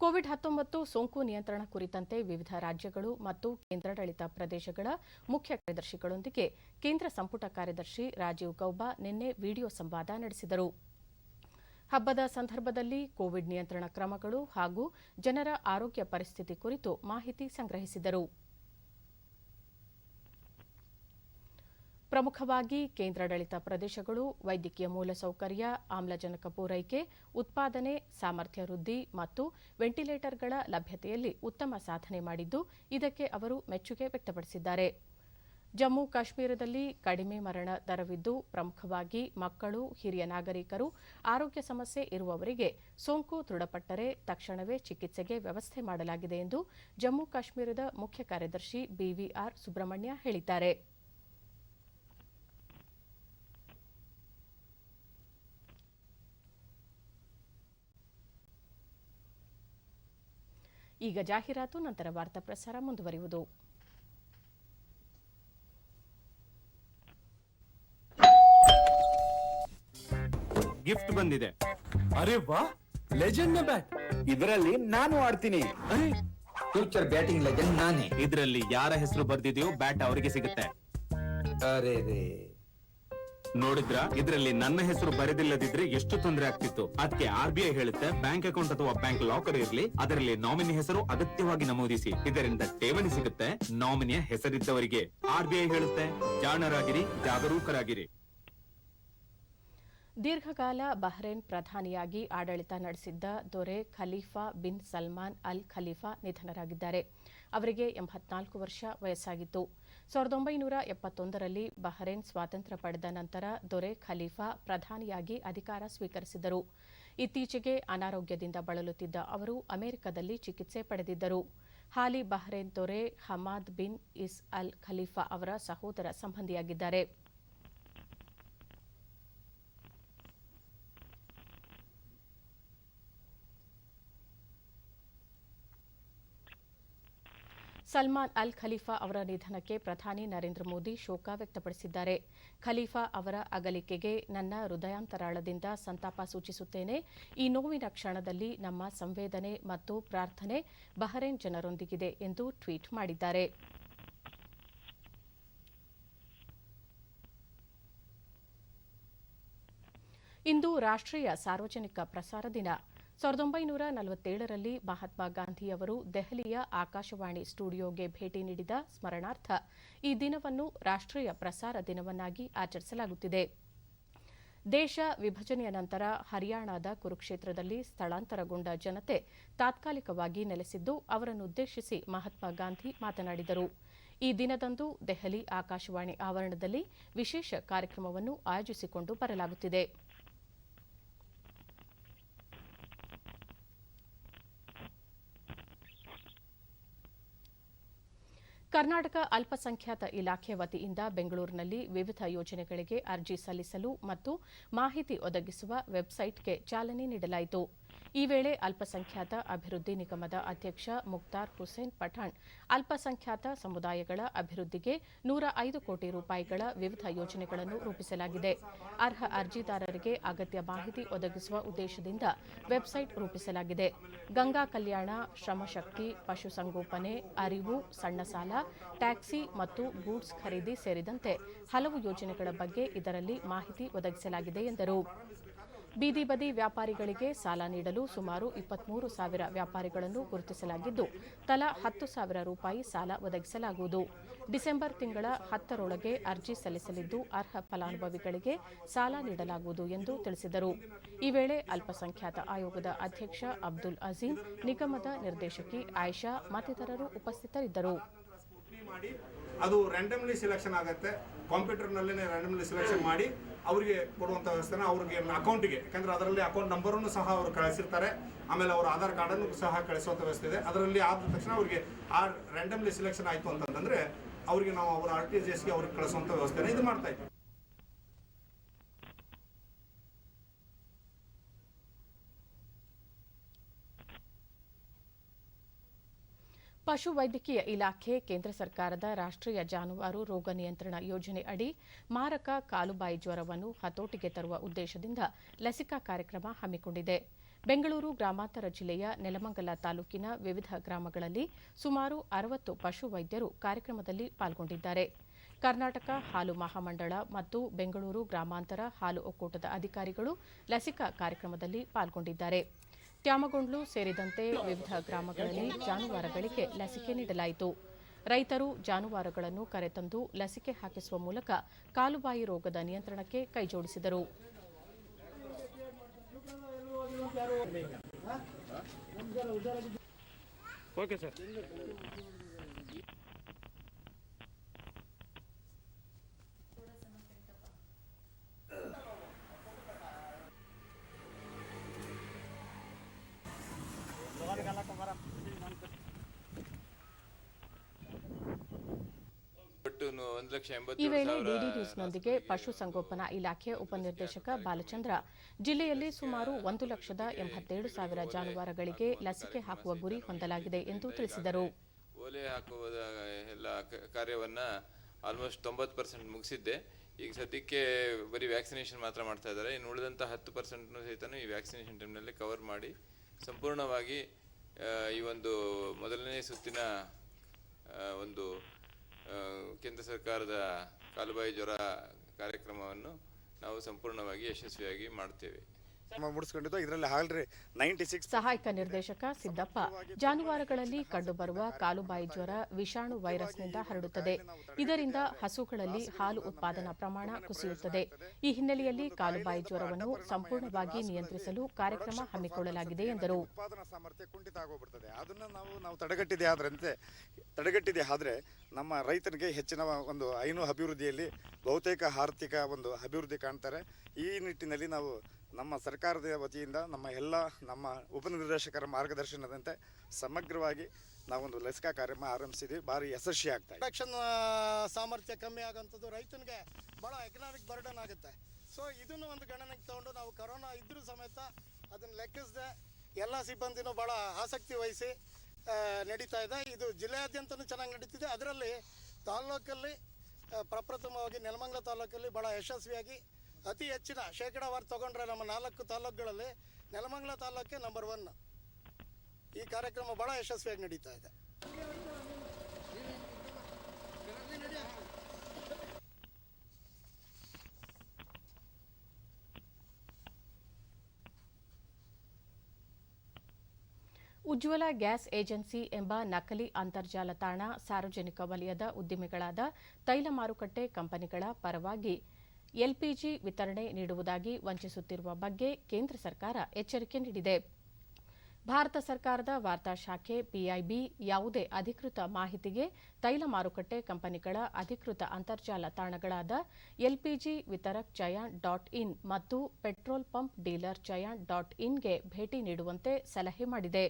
ಕೋವಿಡ್-19 ಸೋಂಕು ನಿಯಂತ್ರಣ ಕುರಿತಂತೆ ವಿವಿಧ ರಾಜ್ಯಗಳು ಮತ್ತು ಕೇಂದ್ರಾಡಳಿತ ಪ್ರದೇಶಗಳ ಮುಖ್ಯ ಕಾರ್ಯದರ್ಶಿಗಳೊಂದಿಗೆ ಕೇಂದ್ರ ಸಂಪುಟ ಕಾರ್ಯದರ್ಶಿ ರಾಜೀವ್ ಗೌಬಾ ನಿನ್ನೆ ವಿಡಿಯೋ ಸಂವಾದ ನಡೆಸಿದರು. ಹಬ್ಬದ ಸಂದರ್ಭದಲ್ಲಿ ಕೋವಿಡ್ ನಿಯಂತ್ರಣ ಕ್ರಮಗಳು ಹಾಗೂ ಜನರ ಆರೋಗ್ಯ ಪರಿಸ್ಥಿತಿ ಕುರಿತು ಮಾಹಿತಿ ಸಂಗ್ರಹಿಸಿದರು. ಪ್ರಮುಖವಾಗಿ ಕೇಂದ್ರಾಡಳಿತ ಪ್ರದೇಶಗಳು ವೈದ್ಯಕೀಯ ಮೂಲಸೌಕರ್ಯ, ಆಮ್ಲಜನಕ ಪೂರೈಕೆ, ಉತ್ಪಾದನೆ, ಸಾಮರ್ಥ್ಯ ವೃದ್ಧಿ ಮತ್ತು ವೆಂಟಿಲೇಟರ್ಗಳ ಲಭ್ಯತೆಯಲ್ಲಿ ಉತ್ತಮ ಸಾಧನೆ ಮಾಡಿದ್ದು, ಇದಕ್ಕೆ ಅವರು ಮೆಚ್ಚುಗೆ ವ್ಯಕ್ತಪಡಿಸಿದ್ದಾರೆ. ಜಮ್ಮು ಕಾಶ್ಮೀರದಲ್ಲಿ ಕಡಿಮೆ ಮರಣ ದರವಿದ್ದು ಪ್ರಮುಖವಾಗಿ ಮಕ್ಕಳು, ಹಿರಿಯ ನಾಗರಿಕರು, ಆರೋಗ್ಯ ಸಮಸ್ಯೆ ಇರುವವರಿಗೆ ಸೋಂಕು ದೃಢಪಟ್ಟರೆ ತಕ್ಷಣವೇ ಚಿಕಿತ್ಸೆಗೆ ವ್ಯವಸ್ಥೆ ಮಾಡಲಾಗಿದೆ ಎಂದು ಜಮ್ಮು ಕಾಶ್ಮೀರದ ಮುಖ್ಯ ಕಾರ್ಯದರ್ಶಿ ಬಿವಿಆರ್ ಸುಬ್ರಹ್ಮಣ್ಯ ಹೇಳಿದ್ದಾರೆ. ಈಗ ಜಾಹೀರಾತು, ನಂತರ ವಾರ್ತಾ ಪ್ರಸಾರ ಮುಂದುವರಿಯುವುದು. ಗಿಫ್ಟ್ ಬಂದಿದೆ. ಅರೆ ವಾ, ಲೆಜೆಂಡ್ ನ ಬ್ಯಾಟ್. ಇದರಲ್ಲಿ ನಾನು ಆಡ್ತೀನಿ. ಅರೆ, ಫ್ಯೂಚರ್ ಬ್ಯಾಟಿಂಗ್ ಲೆಜೆಂಡ್ ನಾನೇ. ಇದರಲ್ಲಿ ಯಾರ ಹೆಸರು ಬರ್ದಿದೆಯೋ ಬ್ಯಾಟ್ ಅವರಿಗೆ ಸಿಗುತ್ತೆ. ಅರೆ ರೇ, ನೋಡಿದ್ರ, ಇದರಲ್ಲಿ ನನ್ನ ಹೆಸರು ಬರೆದಿಲ್ಲದಿದ್ರೆ ಎಷ್ಟು ತೊಂದರೆ ಆಗ್ತಿತ್ತು. ಅದಕ್ಕೆ RBI ಹೇಳುತ್ತೆ, ಬ್ಯಾಂಕ್ ಅಕೌಂಟ್ ಅಥವಾ ಬ್ಯಾಂಕ್ ಲಾಕರ್ ಇರಲಿ, ಅದರಲ್ಲಿ ನಾಮಿನಿ ಹೆಸರು ಅಗತ್ಯವಾಗಿ ನಮೂದಿಸಿ. ಇದರಿಂದ ಠೇವಣಿ ಸಿಗುತ್ತೆ ನಾಮಿನಿಯ ಹೆಸರಿದ್ದವರಿಗೆ. RBI ಹೇಳುತ್ತೆ, ಜಾಣರಾಗಿರಿ, ಜಾಗರೂಕರಾಗಿರಿ. ದೀರ್ಘಕಾಲ ಬಹ್ರೇನ್ ಪ್ರಧಾನಿಯಾಗಿ ಆಡಳಿತ ನಡೆಸಿದ್ದ ದೊರೆ Khalifa bin Salman Al Khalifa ನಿಧನರಾಗಿದ್ದಾರೆ. ಅವರಿಗೆ 84 ವರ್ಷ ವಯಸ್ಸಾಗಿತ್ತು. 1971ರಲ್ಲಿ ಬಹ್ರೇನ್ ಸ್ವಾತಂತ್ರ್ಯ ಪಡೆದ ನಂತರ ದೊರೆ ಖಲೀಫಾ ಪ್ರಧಾನಿಯಾಗಿ ಅಧಿಕಾರ ಸ್ವೀಕರಿಸಿದರು. ಇತ್ತೀಚೆಗೆ ಅನಾರೋಗ್ಯದಿಂದ ಬಳಲುತ್ತಿದ್ದ ಅವರು ಅಮೆರಿಕದಲ್ಲಿ ಚಿಕಿತ್ಸೆ ಪಡೆದಿದ್ದರು. ಹಾಲಿ ಬಹ್ರೇನ್ ದೊರೆ ಹಮಾದ್ ಬಿನ್ ಇಸ್ ಅಲ್ ಖಲೀಫಾ ಅವರ ಸಹೋದರ ಸಂಬಂಧಿಯಾಗಿದ್ದಾರೆ. ಸಲ್ಮಾನ್ ಅಲ್ ಖಲೀಫಾ ಅವರ ನಿಧನಕ್ಕೆ ಪ್ರಧಾನಿ ನರೇಂದ್ರ ಮೋದಿ ಶೋಕ ವ್ಯಕ್ತಪಡಿಸಿದ್ದಾರೆ. ಖಲೀಫಾ ಅವರ ಅಗಲಿಕೆಗೆ ನನ್ನ ಹೃದಯಾಂತರಾಳದಿಂದ ಸಂತಾಪ ಸೂಚಿಸುತ್ತೇನೆ. ಈ ನೋವಿನ ಕ್ಷಣದಲ್ಲಿ ನಮ್ಮ ಸಂವೇದನೆ ಮತ್ತು ಪ್ರಾರ್ಥನೆ ಬಹ್ರೇನ್ ಜನರೊಂದಿಗಿದೆ ಎಂದು ಟ್ವೀಟ್ ಮಾಡಿದ್ದಾರೆ. ಇಂದು ರಾಷ್ಟ್ರೀಯ ಸಾರ್ವಜನಿಕ ಪ್ರಸಾರ ದಿನ. 1947ರಲ್ಲಿ ಮಹಾತ್ಮ ಗಾಂಧಿಯವರು ದೆಹಲಿಯ ಆಕಾಶವಾಣಿ ಸ್ಟುಡಿಯೋಗೆ ಭೇಟಿ ನೀಡಿದ ಸ್ಮರಣಾರ್ಥ ಈ ದಿನವನ್ನು ರಾಷ್ಟ್ರೀಯ ಪ್ರಸಾರ ದಿನವನ್ನಾಗಿ ಆಚರಿಸಲಾಗುತ್ತಿದೆ. ದೇಶ ವಿಭಜನೆಯ ನಂತರ ಹರಿಯಾಣದ ಕುರುಕ್ಷೇತ್ರದಲ್ಲಿ ಸ್ಥಳಾಂತರಗೊಂಡ ಜನತೆ ತಾತ್ಕಾಲಿಕವಾಗಿ ನೆಲೆಸಿದ್ದು ಅವರನ್ನುದ್ದೇಶಿಸಿ ಮಹಾತ್ಮ ಗಾಂಧಿ ಮಾತನಾಡಿದರು. ಈ ದಿನದಂದು ದೆಹಲಿ ಆಕಾಶವಾಣಿ ಆವರಣದಲ್ಲಿ ವಿಶೇಷ ಕಾರ್ಯಕ್ರಮವನ್ನು ಆಯೋಜಿಸಿಕೊಂಡು ಬರಲಾಗುತ್ತಿದೆ. ಕರ್ನಾಟಕ ಅಲ್ಪಸಂಖ್ಯಾತ ಇಲಾಖೆ ವತಿಯಿಂದ ಬೆಂಗಳೂರಿನಲ್ಲಿ ವಿವಿಧ ಯೋಜನೆಗಳಿಗೆ ಅರ್ಜಿ ಸಲ್ಲಿಸಲು ಮತ್ತು ಮಾಹಿತಿ ಒದಗಿಸುವ ವೆಬ್ಸೈಟ್ಗೆ ಚಾಲನೆ ನೀಡಲಾಯಿತು. ಈ ವೇಳೆ ಅಲ್ಪಸಂಖ್ಯಾತ ಅಭಿವೃದ್ಧಿ ನಿಗಮದ ಅಧ್ಯಕ್ಷ ಮುಕ್ತಾರ್ ಹುಸೇನ್ ಪಠಾಣ್ ಅಲ್ಪಸಂಖ್ಯಾತ ಸಮುದಾಯಗಳ ಅಭಿವೃದ್ಧಿಗೆ 105 ಕೋಟಿ ರೂಪಾಯಿಗಳ ವಿವಿಧ ಯೋಜನೆಗಳನ್ನು ರೂಪಿಸಲಾಗಿದೆ. ಅರ್ಹ ಅರ್ಜಿದಾರರಿಗೆ ಅಗತ್ಯ ಮಾಹಿತಿ ಒದಗಿಸುವ ಉದ್ದೇಶದಿಂದ ವೆಬ್ಸೈಟ್ ರೂಪಿಸಲಾಗಿದೆ. ಗಂಗಾ ಕಲ್ಯಾಣ, ಶ್ರಮಶಕ್ತಿ, ಪಶುಸಂಗೋಪನೆ, ಅರಿವು, ಸಣ್ಣ ಸಾಲ, ಟ್ಯಾಕ್ಸಿ ಮತ್ತು ಗೂಡ್ಸ್ ಖರೀದಿ ಸೇರಿದಂತೆ ಹಲವು ಯೋಜನೆಗಳ ಬಗ್ಗೆ ಇದರಲ್ಲಿ ಮಾಹಿತಿ ಒದಗಿಸಲಾಗಿದೆ ಎಂದರು. ಬೀದಿ ಬದಿ ವ್ಯಾಪಾರಿಗಳಿಗೆ ಸಾಲ ನೀಡಲು ಸುಮಾರು 23,000 ವ್ಯಾಪಾರಿಗಳನ್ನು ಗುರುತಿಸಲಾಗಿದ್ದು ತಲಾ 10,000 ರೂಪಾಯಿ ಸಾಲ ಒದಗಿಸಲಾಗುವುದು. ಡಿಸೆಂಬರ್ ತಿಂಗಳ 10ರೊಳಗೆ ಅರ್ಜಿ ಸಲ್ಲಿಸಲಿದ್ದು ಅರ್ಹ ಫಲಾನುಭವಿಗಳಿಗೆ ಸಾಲ ನೀಡಲಾಗುವುದು ಎಂದು ತಿಳಿಸಿದರು. ಈ ವೇಳೆ ಅಲ್ಪಸಂಖ್ಯಾತ ಆಯೋಗದ ಅಧ್ಯಕ್ಷ ಅಬ್ದುಲ್ ಅಜೀಂ, ನಿಗಮದ ನಿರ್ದೇಶಕಿ ಆಯಿಷಾ ಮತ್ತಿತರರು ಉಪಸ್ಥಿತರಿದ್ದರು. ಅದು ರ್ಯಾಂಡಮ್ಲಿ ಸೆಲೆಕ್ಷನ್ ಆಗುತ್ತೆ. ಕಂಪ್ಯೂಟರ್ನಲ್ಲೇ ರ್ಯಾಂಡಮ್ಲಿ ಸೆಲೆಕ್ಷನ್ ಮಾಡಿ ಅವರಿಗೆ ಕೊಡುವಂಥ ವ್ಯವಸ್ಥೆನ ಅವ್ರಿಗೆ ಅಕೌಂಟಿಗೆ, ಯಾಕಂದರೆ ಅದರಲ್ಲಿ ಅಕೌಂಟ್ ನಂಬರನ್ನು ಸಹ ಅವರು ಕಳಿಸಿರ್ತಾರೆ. ಆಮೇಲೆ ಅವರ ಆಧಾರ್ ಕಾರ್ಡನ್ನು ಸಹ ಕಳಿಸುವಂಥ ವ್ಯವಸ್ಥೆ ಇದೆ. ಅದರಲ್ಲಿ ಆದ ತಕ್ಷಣ ಅವರಿಗೆ ಆ ರ್ಯಾಂಡಮ್ಲಿ ಸೆಲೆಕ್ಷನ್ ಆಯಿತು ಅಂತಂದರೆ ಅವರಿಗೆ ನಾವು ಅವರ RTGSಗೆ ಅವ್ರಿಗೆ ಕಳಿಸುವಂಥ ವ್ಯವಸ್ಥೆನ ಇದು ಮಾಡ್ತಾ ಇದ್ದೀವಿ. ಪಶುವೈದ್ಯಕೀಯ ಇಲಾಖೆ ಕೇಂದ್ರ ಸರ್ಕಾರದ ರಾಷ್ಟ್ರೀಯ ಜಾನುವಾರು ರೋಗ ನಿಯಂತ್ರಣ ಯೋಜನೆ ಅಡಿ ಮಾರಕ ಕಾಲುಬಾಯಿ ಜ್ವರವನ್ನು ಹತೋಟಿಗೆ ತರುವ ಉದ್ದೇಶದಿಂದ ಲಸಿಕಾ ಕಾರ್ಯಕ್ರಮ ಹಮ್ಮಿಕೊಂಡಿದೆ. ಬೆಂಗಳೂರು ಗ್ರಾಮಾಂತರ ಜಿಲ್ಲೆಯ ನೆಲಮಂಗಲ ತಾಲೂಕಿನ ವಿವಿಧ ಗ್ರಾಮಗಳಲ್ಲಿ ಸುಮಾರು 60 ಪಶುವೈದ್ಯರು ಕಾರ್ಯಕ್ರಮದಲ್ಲಿ ಪಾಲ್ಗೊಂಡಿದ್ದಾರೆ. ಕರ್ನಾಟಕ ಹಾಲು ಮಹಾಮಂಡಳ ಮತ್ತು ಬೆಂಗಳೂರು ಗ್ರಾಮಾಂತರ ಹಾಲು ಒಕ್ಕೂಟದ ಅಧಿಕಾರಿಗಳು ಲಸಿಕಾ ಕಾರ್ಯಕ್ರಮದಲ್ಲಿ ಪಾಲ್ಗೊಂಡಿದ್ದಾರೆ. ತ್ಯಾಮಗೊಂಡ್ಲು ಸೇರಿದಂತೆ ವಿವಿಧ ಗ್ರಾಮಗಳಲ್ಲಿ ಜಾನುವಾರುಗಳಿಗೆ ಲಸಿಕೆ ನೀಡಲಾಯಿತು. ರೈತರು ಜಾನುವಾರುಗಳನ್ನು ಕರೆತಂದು ಲಸಿಕೆ ಹಾಕಿಸುವ ಮೂಲಕ ಕಾಲುಬಾಯಿ ರೋಗದ ನಿಯಂತ್ರಣಕ್ಕೆ ಕೈಜೋಡಿಸಿದರು. ಈ ವೇಳೆ ಡಿಡಿ ನ್ಯೂಸ್ನೊಂದಿಗೆ ಪಶುಸಂಗೋಪನಾ ಇಲಾಖೆ ಉಪನಿರ್ದೇಶಕ ಬಾಲಚಂದ್ರ ಜಿಲ್ಲೆಯಲ್ಲಿ ಸುಮಾರು 1,87,000 ಜಾನುವಾರುಗಳಿಗೆ ಲಸಿಕೆ ಹಾಕುವ ಗುರಿ ಹೊಂದಲಾಗಿದೆ ಎಂದು ತಿಳಿಸಿದರು. ಓಲೆ ಹಾಕುವ ಎಲ್ಲ ಕಾರ್ಯವನ್ನ ಆಲ್ಮೋಸ್ಟ್ 90% ಮುಗಿಸಿದ್ದೆ. ಈಗ ಸದ್ಯಕ್ಕೆ ಬರೀ ವ್ಯಾಕ್ಸಿನೇಷನ್ ಮಾತ್ರ ಮಾಡ್ತಾ ಇದ್ದಾರೆ. ಇನ್ನು ಉಳಿದಂಥ 10% ಸಹಿತ ಈ ವ್ಯಾಕ್ಸಿನೇಷನ್ ಟೈಮ್ನಲ್ಲಿ ಕವರ್ ಮಾಡಿ ಸಂಪೂರ್ಣವಾಗಿ ಈ ಒಂದು ಮೊದಲನೇ ಸುತ್ತಿನ ಒಂದು ಕೇಂದ್ರ ಸರ್ಕಾರದ ಕಾಲುಬಾಯಿ ಜ್ವರ ಕಾರ್ಯಕ್ರಮವನ್ನು ನಾವು ಸಂಪೂರ್ಣವಾಗಿ ಯಶಸ್ವಿಯಾಗಿ ಮಾಡುತ್ತೇವೆ. ಸಹಾಯಕ ನಿರ್ದೇಶಕ ಸಿದ್ದಪ್ಪ ಜಾನುವಾರುಗಳಲ್ಲಿ ಕಂಡುಬರುವ ಕಾಲುಬಾಯಿ ಜ್ವರ ವಿಷಾಣು ವೈರಸ್ನಿಂದ ಹರಡುತ್ತದೆ. ಇದರಿಂದ ಹಸುಗಳಲ್ಲಿ ಹಾಲು ಉತ್ಪಾದನಾ ಪ್ರಮಾಣ ಕುಸಿಯುತ್ತದೆ. ಈ ಹಿನ್ನೆಲೆಯಲ್ಲಿ ಕಾಲುಬಾಯಿ ಜ್ವರವನ್ನು ಸಂಪೂರ್ಣವಾಗಿ ನಿಯಂತ್ರಿಸಲು ಕಾರ್ಯಕ್ರಮ ಹಮ್ಮಿಕೊಳ್ಳಲಾಗಿದೆ ಎಂದರು. ಉತ್ಪಾದನಾ ಸಾಮರ್ಥ್ಯ ಕುಂಠಿತ ಆಗೋಗ್ಬಿಡ್ತದೆ. ಅದನ್ನು ನಾವು ತಡೆಗಟ್ಟಿದೆ ಆದ್ರೆ ನಮ್ಮ ರೈತರಿಗೆ ಹೆಚ್ಚಿನ ಒಂದು ಹೈನು ಅಭಿವೃದ್ಧಿಯಲ್ಲಿ ಬಹುತೇಕ ಆರ್ಥಿಕ ಒಂದು ಅಭಿವೃದ್ಧಿ ಕಾಣ್ತಾರೆ. ಈ ನಿಟ್ಟಿನಲ್ಲಿ ನಾವು ನಮ್ಮ ಸರ್ಕಾರದ ವತಿಯಿಂದ ನಮ್ಮ ಉಪನಿರ್ದೇಶಕರ ಮಾರ್ಗದರ್ಶನದಂತೆ ಸಮಗ್ರವಾಗಿ ನಾವೊಂದು ಲಸಿಕಾ ಕಾರ್ಯಕ್ರಮ ಆರಂಭಿಸಿದ್ವಿ. ಭಾರಿ ಯಶಸ್ವಿ ಆಗ್ತಾ ಇದೆ. ಪ್ರೊಡಕ್ಷನ್ ಸಾಮರ್ಥ್ಯ ಕಮ್ಮಿ ಆಗೋಂಥದ್ದು ರೈತನಿಗೆ ಭಾಳ ಎಕನಾಮಿಕ್ ಬರ್ಡನ್ ಆಗುತ್ತೆ. ಸೊ ಇದನ್ನು ಒಂದು ಗಣನೆಗೆ ತಗೊಂಡು ನಾವು ಕೊರೋನಾ ಇದ್ರೂ ಸಮೇತ ಅದನ್ನು ಲೆಕ್ಕಿಸದೆ ಎಲ್ಲ ಸಿಬ್ಬಂದಿನೂ ಭಾಳ ಆಸಕ್ತಿ ವಹಿಸಿ ನಡೀತಾ ಇದೆ. ಇದು ಜಿಲ್ಲೆಯಾದ್ಯಂತನೂ ಚೆನ್ನಾಗಿ ನಡೀತಿದೆ. ಅದರಲ್ಲಿ ತಾಲ್ಲೂಕಲ್ಲಿ ಪ್ರಪ್ರಥಮವಾಗಿ ನೆಲಮಂಗಲ ತಾಲೂಕಲ್ಲಿ ಭಾಳ ಯಶಸ್ವಿಯಾಗಿ ಅತಿ ಹೆಚ್ಚಿನ ಶೇಕಡಾವಾರು ತಗೊಂಡ್ರೆ ನಮ್ಮ 4 ತಾಲೂಕುಗಳಲ್ಲಿ ನೆಲಮಂಗಲ ತಾಲೂಕೆ ನಂಬರ್ 1. ಈ ಕಾರ್ಯಕ್ರಮ ಭಾಳ ಯಶಸ್ವಿಯಾಗಿ ನಡೀತಾ ಇದೆ. ಉಜ್ವಲ ಗ್ಯಾಸ್ ಏಜೆನ್ಸಿ ಎಂಬ ನಕಲಿ ಅಂತರ್ಜಾಲ ತಾಣ ಸಾರ್ವಜನಿಕ ವಲಯದ ಉದ್ದಿಮೆಗಳಾದ ತೈಲ ಮಾರುಕಟ್ಟೆ ಕಂಪನಿಗಳ ಪರವಾಗಿ ಎಲ್ಪಿಜಿ ವಿತರಣೆ ನೀಡುವುದಾಗಿ ವಂಚಿಸುತ್ತಿರುವ ಬಗ್ಗೆ ಕೇಂದ್ರ ಸರ್ಕಾರ ಎಚ್ಚರಿಕೆ ನೀಡಿದೆ. ಭಾರತ ಸರ್ಕಾರದ ವಾರ್ತಾ ಶಾಖೆ ಪಿಐಬಿ ಯಾವುದೇ ಅಧಿಕೃತ ಮಾಹಿತಿಗೆ ತೈಲ ಮಾರುಕಟ್ಟೆ ಕಂಪನಿಗಳ ಅಧಿಕೃತ ಅಂತರ್ಜಾಲ ತಾಣಗಳಾದ ಎಲ್ಪಿಜಿ ವಿತರಕ್ ಚಯಾನ್ .in ಮತ್ತು ಪೆಟ್ರೋಲ್ ಪಂಪ್ ಡೀಲರ್ ಚಯಾನ್ .inಗೆ ಭೇಟಿ ನೀಡುವಂತೆ ಸಲಹೆ ಮಾಡಿದೆ.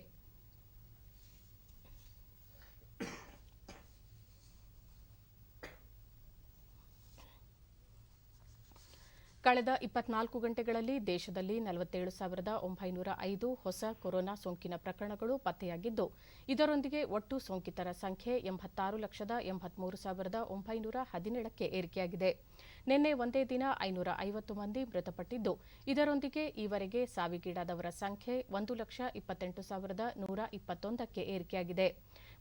ಕಳೆದ 24 ಗಂಟೆಗಳಲ್ಲಿ ದೇಶದಲ್ಲಿ 47,905 ಹೊಸ ಕೊರೋನಾ ಸೋಂಕಿನ ಪ್ರಕರಣಗಳು ಪತ್ತೆಯಾಗಿದ್ದು, ಇದರೊಂದಿಗೆ ಒಟ್ಟು ಸೋಂಕಿತರ ಸಂಖ್ಯೆ 86,83,917ಕ್ಕೆ ಏರಿಕೆಯಾಗಿದೆ. ನಿನ್ನೆ ಒಂದೇ ದಿನ 550 ಮಂದಿ ಮೃತಪಟ್ಟಿದ್ದು, ಇದರೊಂದಿಗೆ ಈವರೆಗೆ ಸಾವಿಗೀಡಾದವರ ಸಂಖ್ಯೆ 1,28,121ಕ್ಕೆ ಏರಿಕೆಯಾಗಿದೆ.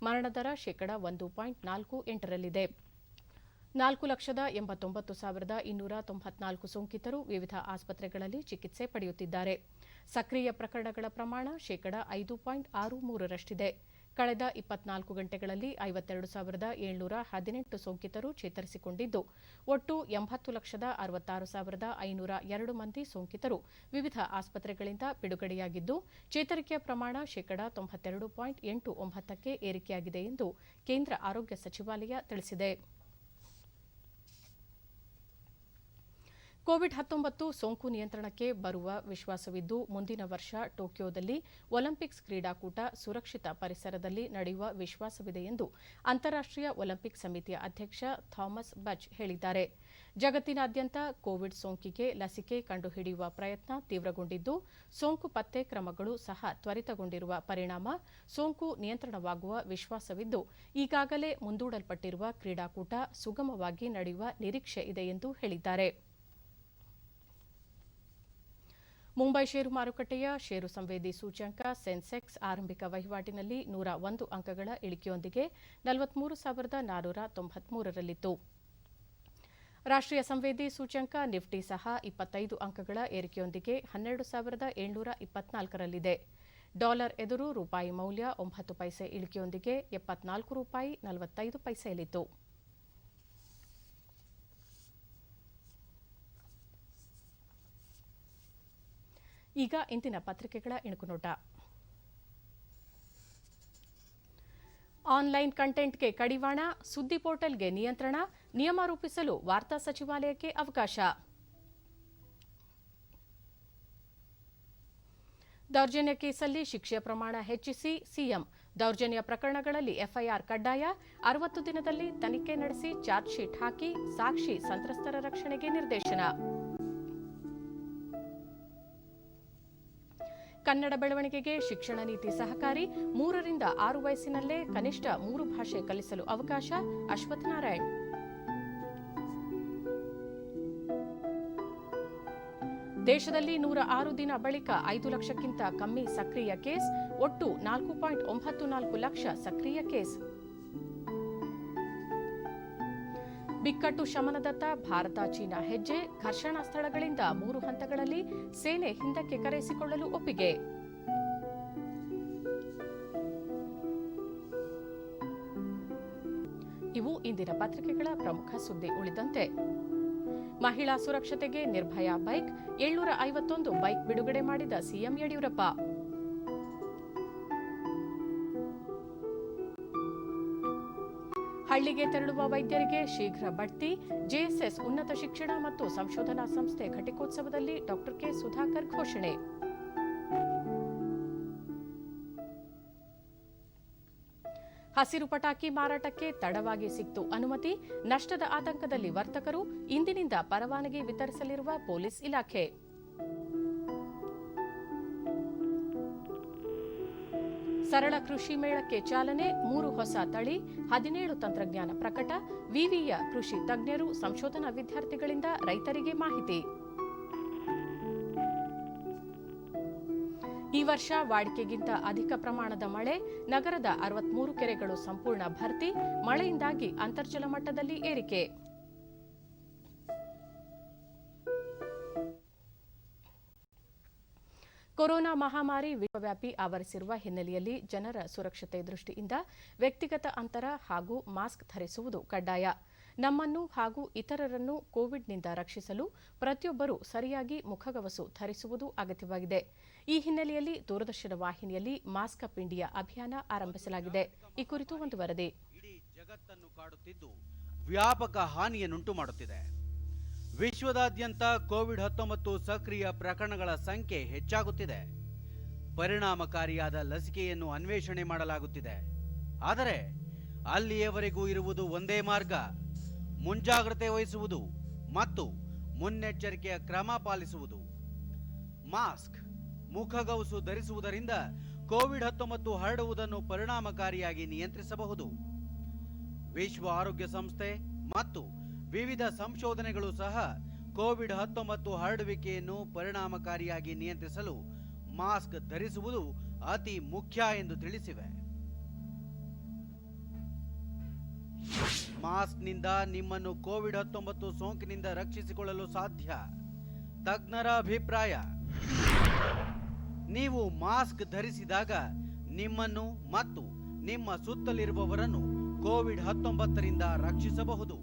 ಮರಣದರ ಶೇಕಡ 1.48ರಲ್ಲಿದೆ. 4,89,294 ಸೋಂಕಿತರು ವಿವಿಧ ಆಸ್ಪತ್ರೆಗಳಲ್ಲಿ ಚಿಕಿತ್ಸೆ ಪಡೆಯುತ್ತಿದ್ದಾರೆ. ಸಕ್ರಿಯ ಪ್ರಕರಣಗಳ ಪ್ರಮಾಣ ಶೇಕಡ 5.63ರಷ್ಟಿದೆ. ಕಳೆದ 24 ಗಂಟೆಗಳಲ್ಲಿ 52,718 ಸೋಂಕಿತರು ಚೇತರಿಸಿಕೊಂಡಿದ್ದು, ಒಟ್ಟು 80,66,502 ಮಂದಿ ಸೋಂಕಿತರು ವಿವಿಧ ಆಸ್ಪತ್ರೆಗಳಿಂದ ಬಿಡುಗಡೆಯಾಗಿದ್ದು, ಚೇತರಿಕೆಯ ಪ್ರಮಾಣ ಶೇಕಡ 92.89ಕ್ಕೆ ಏರಿಕೆಯಾಗಿದೆ ಎಂದು ಕೇಂದ್ರ ಆರೋಗ್ಯ ಸಚಿವಾಲಯ ತಿಳಿಸಿದೆ. ಕೋವಿಡ್-19 ಸೋಂಕು ನಿಯಂತ್ರಣಕ್ಕೆ ಬರುವ ವಿಶ್ವಾಸವಿದ್ದು, ಮುಂದಿನ ವರ್ಷ ಟೋಕಿಯೋದಲ್ಲಿ ಒಲಿಂಪಿಕ್ಸ್ ಕ್ರೀಡಾಕೂಟ ಸುರಕ್ಷಿತ ಪರಿಸರದಲ್ಲಿ ನಡೆಯುವ ವಿಶ್ವಾಸವಿದೆ ಎಂದು ಅಂತಾರಾಷ್ಟೀಯ ಒಲಿಂಪಿಕ್ ಸಮಿತಿಯ ಅಧ್ಯಕ್ಷ ಥಾಮಸ್ ಬಚ್ ಹೇಳಿದ್ದಾರೆ. ಜಗತ್ತಿನಾದ್ಯಂತ ಕೋವಿಡ್ ಸೋಂಕಿಗೆ ಲಸಿಕೆ ಕಂಡುಹಿಡಿಯುವ ಪ್ರಯತ್ನ ತೀವ್ರಗೊಂಡಿದ್ದು, ಸೋಂಕು ಪತ್ತೆ ಕ್ರಮಗಳು ಸಹ ತ್ವರಿತಗೊಂಡಿರುವ ಪರಿಣಾಮ ಸೋಂಕು ನಿಯಂತ್ರಣವಾಗುವ ವಿಶ್ವಾಸವಿದ್ದು, ಈಗಾಗಲೇ ಮುಂದೂಡಲ್ಪಟ್ಟಿರುವ ಕ್ರೀಡಾಕೂಟ ಸುಗಮವಾಗಿ ನಡೆಯುವ ನಿರೀಕ್ಷೆ ಇದೆ ಎಂದು ಹೇಳಿದ್ದಾರೆ. ಮುಂಬೈ ಷೇರು ಮಾರುಕಟ್ಟೆಯ ಷೇರು ಸಂವೇದಿ ಸೂಚ್ಯಂಕ ಸೆನ್ಸೆಕ್ಸ್ ಆರಂಭಿಕ ವಹಿವಾಟಿನಲ್ಲಿ 101 ಅಂಕಗಳ ಇಳಿಕೆಯೊಂದಿಗೆ 43,493ರಲ್ಲಿತ್ತು. ರಾಷ್ಟ್ರೀಯ ಸಂವೇದಿ ಸೂಚ್ಯಂಕ ನಿಫ್ಟಿ ಸಹ 25 ಅಂಕಗಳ ಏರಿಕೆಯೊಂದಿಗೆ 12,724ರಲ್ಲಿದೆ. ಡಾಲರ್ ಎದುರು ರೂಪಾಯಿ ಮೌಲ್ಯ 9 ಪೈಸೆ ಇಳಿಕೆಯೊಂದಿಗೆ 74 ರೂಪಾಯಿ 45 ಪೈಸೆಯಲ್ಲಿತ್ತು. ಈಗ ಇಂದಿನ ಪತ್ರಿಕೆಗಳ ಇಣುಕುನೋಟ. ಆನ್ಲೈನ್ ಕಂಟೆಂಟ್ಗೆ ಕಡಿವಾಣ, ಸುದ್ದಿ ಪೋರ್ಟಲ್ಗೆ ನಿಯಂತ್ರಣ, ನಿಯಮ ರೂಪಿಸಲು ವಾರ್ತಾ ಸಚಿವಾಲಯಕ್ಕೆ ಅವಕಾಶ. ದೌರ್ಜನ್ಯ ಕೇಸಲ್ಲಿ ಶಿಕ್ಷೆಯ ಪ್ರಮಾಣ ಹೆಚ್ಚಿಸಿ ಸಿಎಂ, ದೌರ್ಜನ್ಯ ಪ್ರಕರಣಗಳಲ್ಲಿ ಎಫ್ಐಆರ್ ಕಡ್ಡಾಯ, 60 ದಿನದಲ್ಲಿ ತನಿಖೆ ನಡೆಸಿ ಚಾರ್ಜ್ ಶೀಟ್ ಹಾಕಿ ಸಾಕ್ಷಿ ಸಂತ್ರಸ್ತರ ರಕ್ಷಣೆಗೆ ನಿರ್ದೇಶನ. ಕನ್ನಡ ಬೆಳವಣಿಗೆಗೆ ಶಿಕ್ಷಣ ನೀತಿ ಸಹಕಾರಿ, 3 ರಿಂದ 6 ವಯಸ್ಸಿನಲ್ಲೇ ಕನಿಷ್ಠ 3 ಭಾಷೆ ಕಲಿಸಲು ಅವಕಾಶ. ಅಶ್ವಥ್ ನಾರಾಯಣ್. ದೇಶದಲ್ಲಿ 106 ದಿನ ಬಳಿಕ 5 ಲಕ್ಷಕ್ಕಿಂತ ಕಮ್ಮಿ ಸಕ್ರಿಯ ಕೇಸ್, ಒಟ್ಟು 4.94 ಲಕ್ಷ ಸಕ್ರಿಯ ಕೇಸ್. ಬಿಕ್ಕಟ್ಟು ಶಮನದತ್ತ ಭಾರತ ಚೀನಾ ಹೆಜ್ಜೆ, ಘರ್ಷಣಾ ಸ್ಥಳಗಳಿಂದ 3 ಹಂತಗಳಲ್ಲಿ ಸೇನೆ ಹಿಂದಕ್ಕೆ ಕರೆಸಿಕೊಳ್ಳಲು ಒಪ್ಪಿಗೆ. ಇವು ಇಂದಿನ ಪತ್ರಿಕೆಗಳ ಪ್ರಮುಖ ಸುದ್ದಿ. ಉಳಿದಂತೆ ಮಹಿಳಾ ಸುರಕ್ಷತೆಗೆ ನಿರ್ಭಯ ಬೈಕ್, 751 ಬೈಕ್ ಬಿಡುಗಡೆ ಮಾಡಿದ ಸಿಎಂ ಯಡಿಯೂರಪ್ಪ. ಹಳ್ಳಿಗೆ ತೆರಳುವ ವೈದ್ಯರಿಗೆ ಶೀಘ್ರ ಬಡ್ತಿ, ಜೆಎಸ್ಎಸ್ ಉನ್ನತ ಶಿಕ್ಷಣ ಮತ್ತು ಸಂಶೋಧನಾ ಸಂಸ್ಥೆ ಘಟಿಕೋತ್ಸವದಲ್ಲಿ ಡಾ ಕೆ ಸುಧಾಕರ್ ಘೋಷಣೆ. ಹಸಿರು ಪಟಾಕಿ ಮಾರಾಟಕ್ಕೆ ತಡವಾಗಿ ಸಿಕ್ತು ಅನುಮತಿ, ನಷ್ಟದ ಆತಂಕದಲ್ಲಿ ವರ್ತಕರು, ಇಂದಿನಿಂದ ಪರವಾನಗಿ ವಿತರಿಸಲಿರುವ ಪೊಲೀಸ್ ಇಲಾಖೆ. ಸರಳ ಕೃಷಿ ಮೇಳಕ್ಕೆ ಚಾಲನೆ, 3 ಹೊಸ ತಳಿ, 17 ತಂತ್ರಜ್ಞಾನ ಪ್ರಕಟ, ವಿವಿಯ ಕೃಷಿ ತಜ್ಞರು, ಸಂಶೋಧನಾ ವಿದ್ಯಾರ್ಥಿಗಳಿಂದ ರೈತರಿಗೆ ಮಾಹಿತಿ. ಈ ವರ್ಷ ವಾಡಿಕೆಗಿಂತ ಅಧಿಕ ಪ್ರಮಾಣದ ಮಳೆ, ನಗರದ 63 ಕೆರೆಗಳು ಸಂಪೂರ್ಣ ಭರ್ತಿ, ಮಳೆಯಿಂದಾಗಿ ಅಂತರ್ಜಲ ಮಟ್ಟದಲ್ಲಿ ಏರಿಕೆ. ಕೊರೋನಾ ಮಹಾಮಾರಿ ವಿಶ್ವವ್ಯಾಪಿ ಆವರಿಸಿರುವ ಹಿನ್ನೆಲೆಯಲ್ಲಿ ಜನರ ಸುರಕ್ಷತೆ ದೃಷ್ಟಿಯಿಂದ ವ್ಯಕ್ತಿಗತ ಅಂತರ ಹಾಗೂ ಮಾಸ್ಕ್ ಧರಿಸುವುದು ಕಡ್ಡಾಯ. ನಮ್ಮನ್ನು ಹಾಗೂ ಇತರರನ್ನು ಕೋವಿಡ್ನಿಂದ ರಕ್ಷಿಸಲು ಪ್ರತಿಯೊಬ್ಬರೂ ಸರಿಯಾಗಿ ಮುಖಗವಸು ಧರಿಸುವುದು ಅಗತ್ಯವಾಗಿದೆ. ಈ ಹಿನ್ನೆಲೆಯಲ್ಲಿ ದೂರದರ್ಶನ ವಾಹಿನಿಯಲ್ಲಿ ಮಾಸ್ಕ್ ಅಪ್ ಇಂಡಿಯಾ ಅಭಿಯಾನ ಆರಂಭಿಸಲಾಗಿದೆ. ಈ ಕುರಿತು ಒಂದು ವರದಿ. ಇಡೀ ಜಗತ್ತನ್ನು ಕಾಡುತ್ತಿದ್ದು ವ್ಯಾಪಕ ಹಾನಿಯನ್ನುಂಟು ಮಾಡುತ್ತಿದೆ. ವಿಶ್ವದಾದ್ಯಂತ ಕೋವಿಡ್-19 ಸಕ್ರಿಯ ಪ್ರಕರಣಗಳ ಸಂಖ್ಯೆ ಹೆಚ್ಚಾಗುತ್ತಿದೆ. ಪರಿಣಾಮಕಾರಿಯಾದ ಲಸಿಕೆಯನ್ನು ಅನ್ವೇಷಣೆ ಮಾಡಲಾಗುತ್ತಿದೆ. ಆದರೆ ಅಲ್ಲಿಯವರೆಗೂ ಇರುವುದು ಒಂದೇ ಮಾರ್ಗ: ಮುಂಜಾಗ್ರತೆ ವಹಿಸುವುದು ಮತ್ತು ಮುನ್ನೆಚ್ಚರಿಕೆಯ ಕ್ರಮ ಪಾಲಿಸುವುದು. ಮಾಸ್ಕ್, ಮುಖಗವಸು ಧರಿಸುವುದರಿಂದ ಕೋವಿಡ್-19 ಹರಡುವುದನ್ನು ಪರಿಣಾಮಕಾರಿಯಾಗಿ ನಿಯಂತ್ರಿಸಬಹುದು. ವಿಶ್ವ ಆರೋಗ್ಯ ಸಂಸ್ಥೆ ಮತ್ತು ವಿವಿಧ ಸಂಶೋಧನೆಗಳು ಸಹ ಕೋವಿಡ್-19 ಹರಡುವಿಕೆಯನ್ನು ಪರಿಣಾಮಕಾರಿಯಾಗಿ ನಿಯಂತ್ರಿಸಲು ಮಾಸ್ಕ್ ಧರಿಸುವುದು ಅತಿ ಮುಖ್ಯ ಎಂದು ತಿಳಿಸಿವೆ. ಮಾಸ್ಕ್ನಿಂದ ನಿಮ್ಮನ್ನು ಕೋವಿಡ್-19 ಸೋಂಕಿನಿಂದ ರಕ್ಷಿಸಿಕೊಳ್ಳಲು ಸಾಧ್ಯ. ತಜ್ಞರ ಅಭಿಪ್ರಾಯ: ನೀವು ಮಾಸ್ಕ್ ಧರಿಸಿದಾಗ ನಿಮ್ಮನ್ನು ಮತ್ತು ನಿಮ್ಮ ಸುತ್ತಲಿರುವವರನ್ನು ಕೋವಿಡ್-19 ರಿಂದ ರಕ್ಷಿಸಬಹುದು.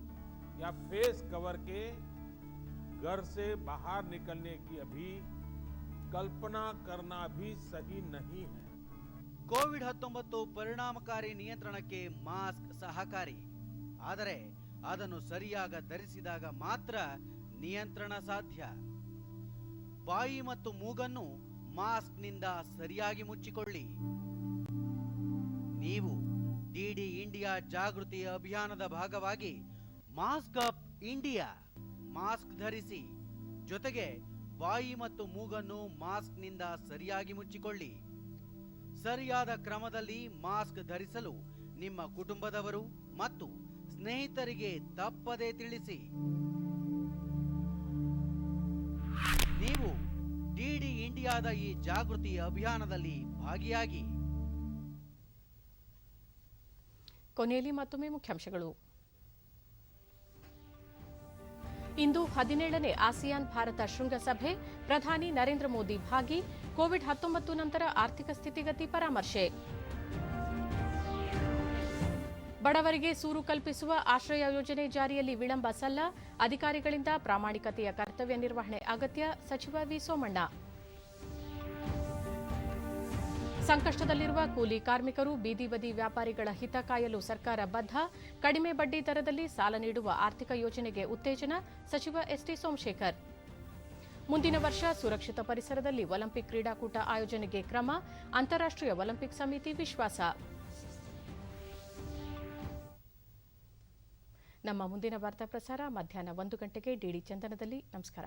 या फेस कवर के घर से बाहर निकलने की अभी कल्पना करना भी सही नहीं है. ಕೋವಿಡ್-19 ಪರಿಣಾಮಕಾರಿ ನಿಯಂತ್ರಣಕ್ಕೆ ಮಾಸ್ಕ್ ಸಹಕಾರಿ. ಆದರೆ ಅದನ್ನು ಸರಿಯಾಗಿ ಧರಿಸಿದಾಗ ಮಾತ್ರ ನಿಯಂತ್ರಣ ಸಾಧ್ಯ. ಬಾಯಿ ಮತ್ತು ಮೂಗನ್ನು ಮಾಸ್ಕ್ನಿಂದ ಸರಿಯಾಗಿ ಮುಚ್ಚಿಕೊಳ್ಳಿ. ನೀವು ಡಿಡಿ ಇಂಡಿಯಾ ಜಾಗೃತಿ ಅಭಿಯಾನದ ಭಾಗವಾಗಿ ಮಾಸ್ಕ್ ಅಪ್ ಇಂಡಿಯಾ ಮಾಸ್ಕ್ ಧರಿಸಿ. ಜೊತೆಗೆ ಬಾಯಿ ಮತ್ತು ಮೂಗನ್ನು ಮಾಸ್ಕ್ನಿಂದ ಸರಿಯಾಗಿ ಮುಚ್ಚಿಕೊಳ್ಳಿ. ಸರಿಯಾದ ಕ್ರಮದಲ್ಲಿ ಮಾಸ್ಕ್ ಧರಿಸಲು ನಿಮ್ಮ ಕುಟುಂಬದವರು ಮತ್ತು ಸ್ನೇಹಿತರಿಗೆ ತಪ್ಪದೇ ತಿಳಿಸಿ. ನೀವು ಡಿಡಿ ಇಂಡಿಯಾದ ಈ ಜಾಗೃತಿ ಅಭಿಯಾನದಲ್ಲಿ ಭಾಗಿಯಾಗಿ. ಕೊನೆಯಲ್ಲಿ ಮತ್ತೊಮ್ಮೆ ಮುಖ್ಯಾಂಶಗಳು. ಇಂದು 17ನೇ ಆಸಿಯಾನ್ ಭಾರತ ಶೃಂಗಸಭೆ, ಪ್ರಧಾನಿ ನರೇಂದ್ರ ಮೋದಿ ಭಾಗಿ. ಕೋವಿಡ್-19 ನಂತರ ಆರ್ಥಿಕ ಸ್ಥಿತಿಗತಿ ಪರಾಮರ್ಶೆ. ಬಡವರಿಗೆ ಸೂರು ಕಲ್ಪಿಸುವ ಆಶ್ರಯ ಯೋಜನೆ ಜಾರಿಯಲ್ಲಿ ವಿಳಂಬ ಸಲ್ಲ, ಅಧಿಕಾರಿಗಳಿಂದ ಪ್ರಾಮಾಣಿಕತೆಯ ಕರ್ತವ್ಯ ನಿರ್ವಹಣೆ ಅಗತ್ಯ, ಸಚಿವ ವಿ ಸೋಮಣ್ಣ. ಸಂಕಷ್ಟದಲ್ಲಿರುವ ಕೂಲಿ ಕಾರ್ಮಿಕರು, ಬೀದಿ ಬದಿ ವ್ಯಾಪಾರಿಗಳ ಹಿತ ಕಾಯಲು ಸರ್ಕಾರ ಬದ್ಧ, ಕಡಿಮೆ ಬಡ್ಡಿ ದರದಲ್ಲಿ ಸಾಲ ನೀಡುವ ಆರ್ಥಿಕ ಯೋಜನೆಗೆ ಉತ್ತೇಜನ, ಸಚಿವ ಎಸ್ಟಿ ಸೋಮಶೇಖರ್. ಮುಂದಿನ ವರ್ಷ ಸುರಕ್ಷಿತ ಪರಿಸರದಲ್ಲಿ ಒಲಿಂಪಿಕ್ ಕ್ರೀಡಾಕೂಟ ಆಯೋಜನೆಗೆ ಕ್ರಮ, ಅಂತಾರಾಷ್ಟ್ರೀಯ ಒಲಿಂಪಿಕ್ ಸಮಿತಿ ವಿಶ್ವಾಸ. ನಮ್ಮ ಮುಂದಿನ ವಾರ್ತಾ ಪ್ರಸಾರ ಮಧ್ಯಾಹ್ನ 1 ಗಂಟೆಗೆ ಡಿಡಿ ಚಂದನದಲ್ಲಿ. ನಮಸ್ಕಾರ.